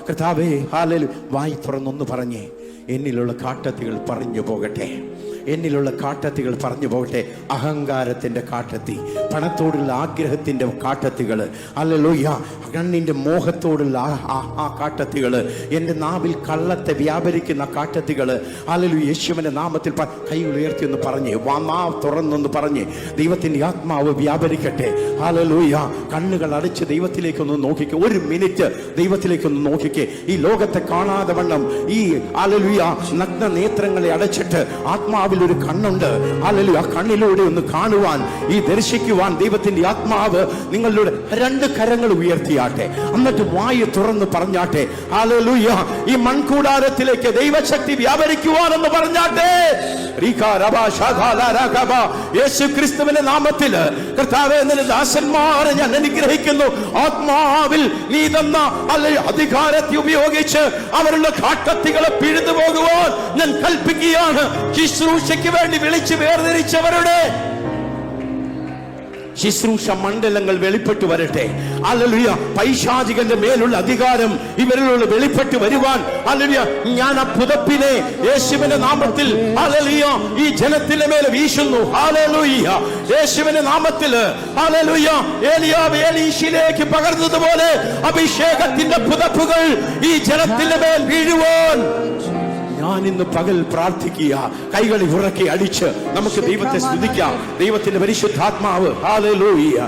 കർത്താവേ, ഹല്ലേലൂയ. വായി തുറന്നൊന്ന് പറഞ്ഞേ, എന്നിലുള്ള കാട്ടത്തികൾ പറഞ്ഞു പോകട്ടെ, എന്നിലുള്ള കാട്ടത്തികൾ പറഞ്ഞു പോകട്ടെ. അഹങ്കാരത്തിന്റെ കാട്ടത്തി, പണത്തോടുള്ള ആഗ്രഹത്തിന്റെ കാട്ടത്തികൾ, ഹല്ലേലൂയ, കണ്ണിന്റെ മോഹത്തോടുള്ള ആ കാട്ടത്തികൾ, എൻ്റെ നാവിൽ കള്ളത്തെ വ്യാപരിക്കുന്ന കാട്ടത്തികൾ, ഹല്ലേലൂയ, യേശുവിന്റെ നാമത്തിൽ കൈകൾ ഉയർത്തി ഒന്ന് പറഞ്ഞേ, നാവ് തുറന്നൊന്ന് പറഞ്ഞേ, ദൈവത്തിന്റെ ആത്മാവ് വ്യാപരിക്കട്ടെ. ഹല്ലേലൂയ. കണ്ണുകൾ അടച്ച് ദൈവത്തിലേക്കൊന്ന് നോക്കിക്കേ, ഒരു മിനിറ്റ് ദൈവത്തിലേക്കൊന്ന് നോക്കിക്കേ. ഈ ലോകത്തെ കാണാതെ വണ്ണം ഈ ഹല്ലേലൂയ നഗ്ന നേത്രങ്ങളെ അടച്ചിട്ട് ആത്മാവിൽ ഒരു കണ്ണുണ്ട്. ഹല്ലേലൂയ. ആ കണ്ണിലൂടെ ഒന്ന് കാണുവാൻ, ഈ ദർശിക്കുവാൻ ദൈവത്തിന്റെ ആത്മാവ് നിങ്ങളുടെ രണ്ട് കരങ്ങൾ ഉയർത്തിയാട്ടെ. എന്നിട്ട് വായു തുറന്ന് പറഞ്ഞാട്ടെ, ഹല്ലേലൂയ, ഈ മൺകൂടാരത്തിലേക്ക് ദൈവശക്തി വ്യാപരിക്കുവാനെന്ന് പറഞ്ഞാട്ടെ. യേശു ക്രിസ്തുവിന്റെ നാമത്തിൽ കർത്താവേ, നിന്റെ ദാസന്മാരെ ഞാൻ അനുഗ്രഹിക്കുന്നു. ആത്മാവിൽ നീ തന്ന അധികാരത്തെ ഉപയോഗിച്ച് അവരുടെ കാട്ടത്തികളെ പിഴുതു പോകുവാൻ ഞാൻ കൽപ്പിക്കുകയാണ്. ശുശ്രൂഷയ്ക്ക് വേണ്ടി വിളിച്ച് വേർതിരിച്ചവരുടെ ശുശ്രൂഷ മണ്ഡലങ്ങൾ വെളിപ്പെട്ടു വരട്ടെ. ഹല്ലേലൂയ. പൈശാചികന്റെ മേലുള്ള അധികാരം ഇവരിലുള്ള വെളിപ്പെട്ടു വരുവാൻ, ഹല്ലേലൂയ, ഞാൻ ആ പുതപ്പിനെ യേശുവിന്റെ നാമത്തിൽ ഹല്ലേലൂയ ഈ ജനത്തിന്റെ മേൽ വീശുന്നു. ഹല്ലേലൂയ. യേശുവിന്റെ നാമത്തിൽ ഹല്ലേലൂയ ഏലിയാവ് എലീശയിലേക്ക് പകർന്നതുപോലെ അഭിഷേകത്തിന്റെ പുതപ്പുകൾ ഈ ജനത്തിന്റെ മേൽ വീഴുവാൻ ഞാൻ ഇന്ന് പകൽ പ്രാർത്ഥിക്കുക. കൈകളി ഉറക്കെ അടിച്ച് നമുക്ക് ദൈവത്തെ സ്തുതിക്കാം. ദൈവത്തിന്റെ പരിശുദ്ധാത്മാവ് ഹല്ലേലൂയ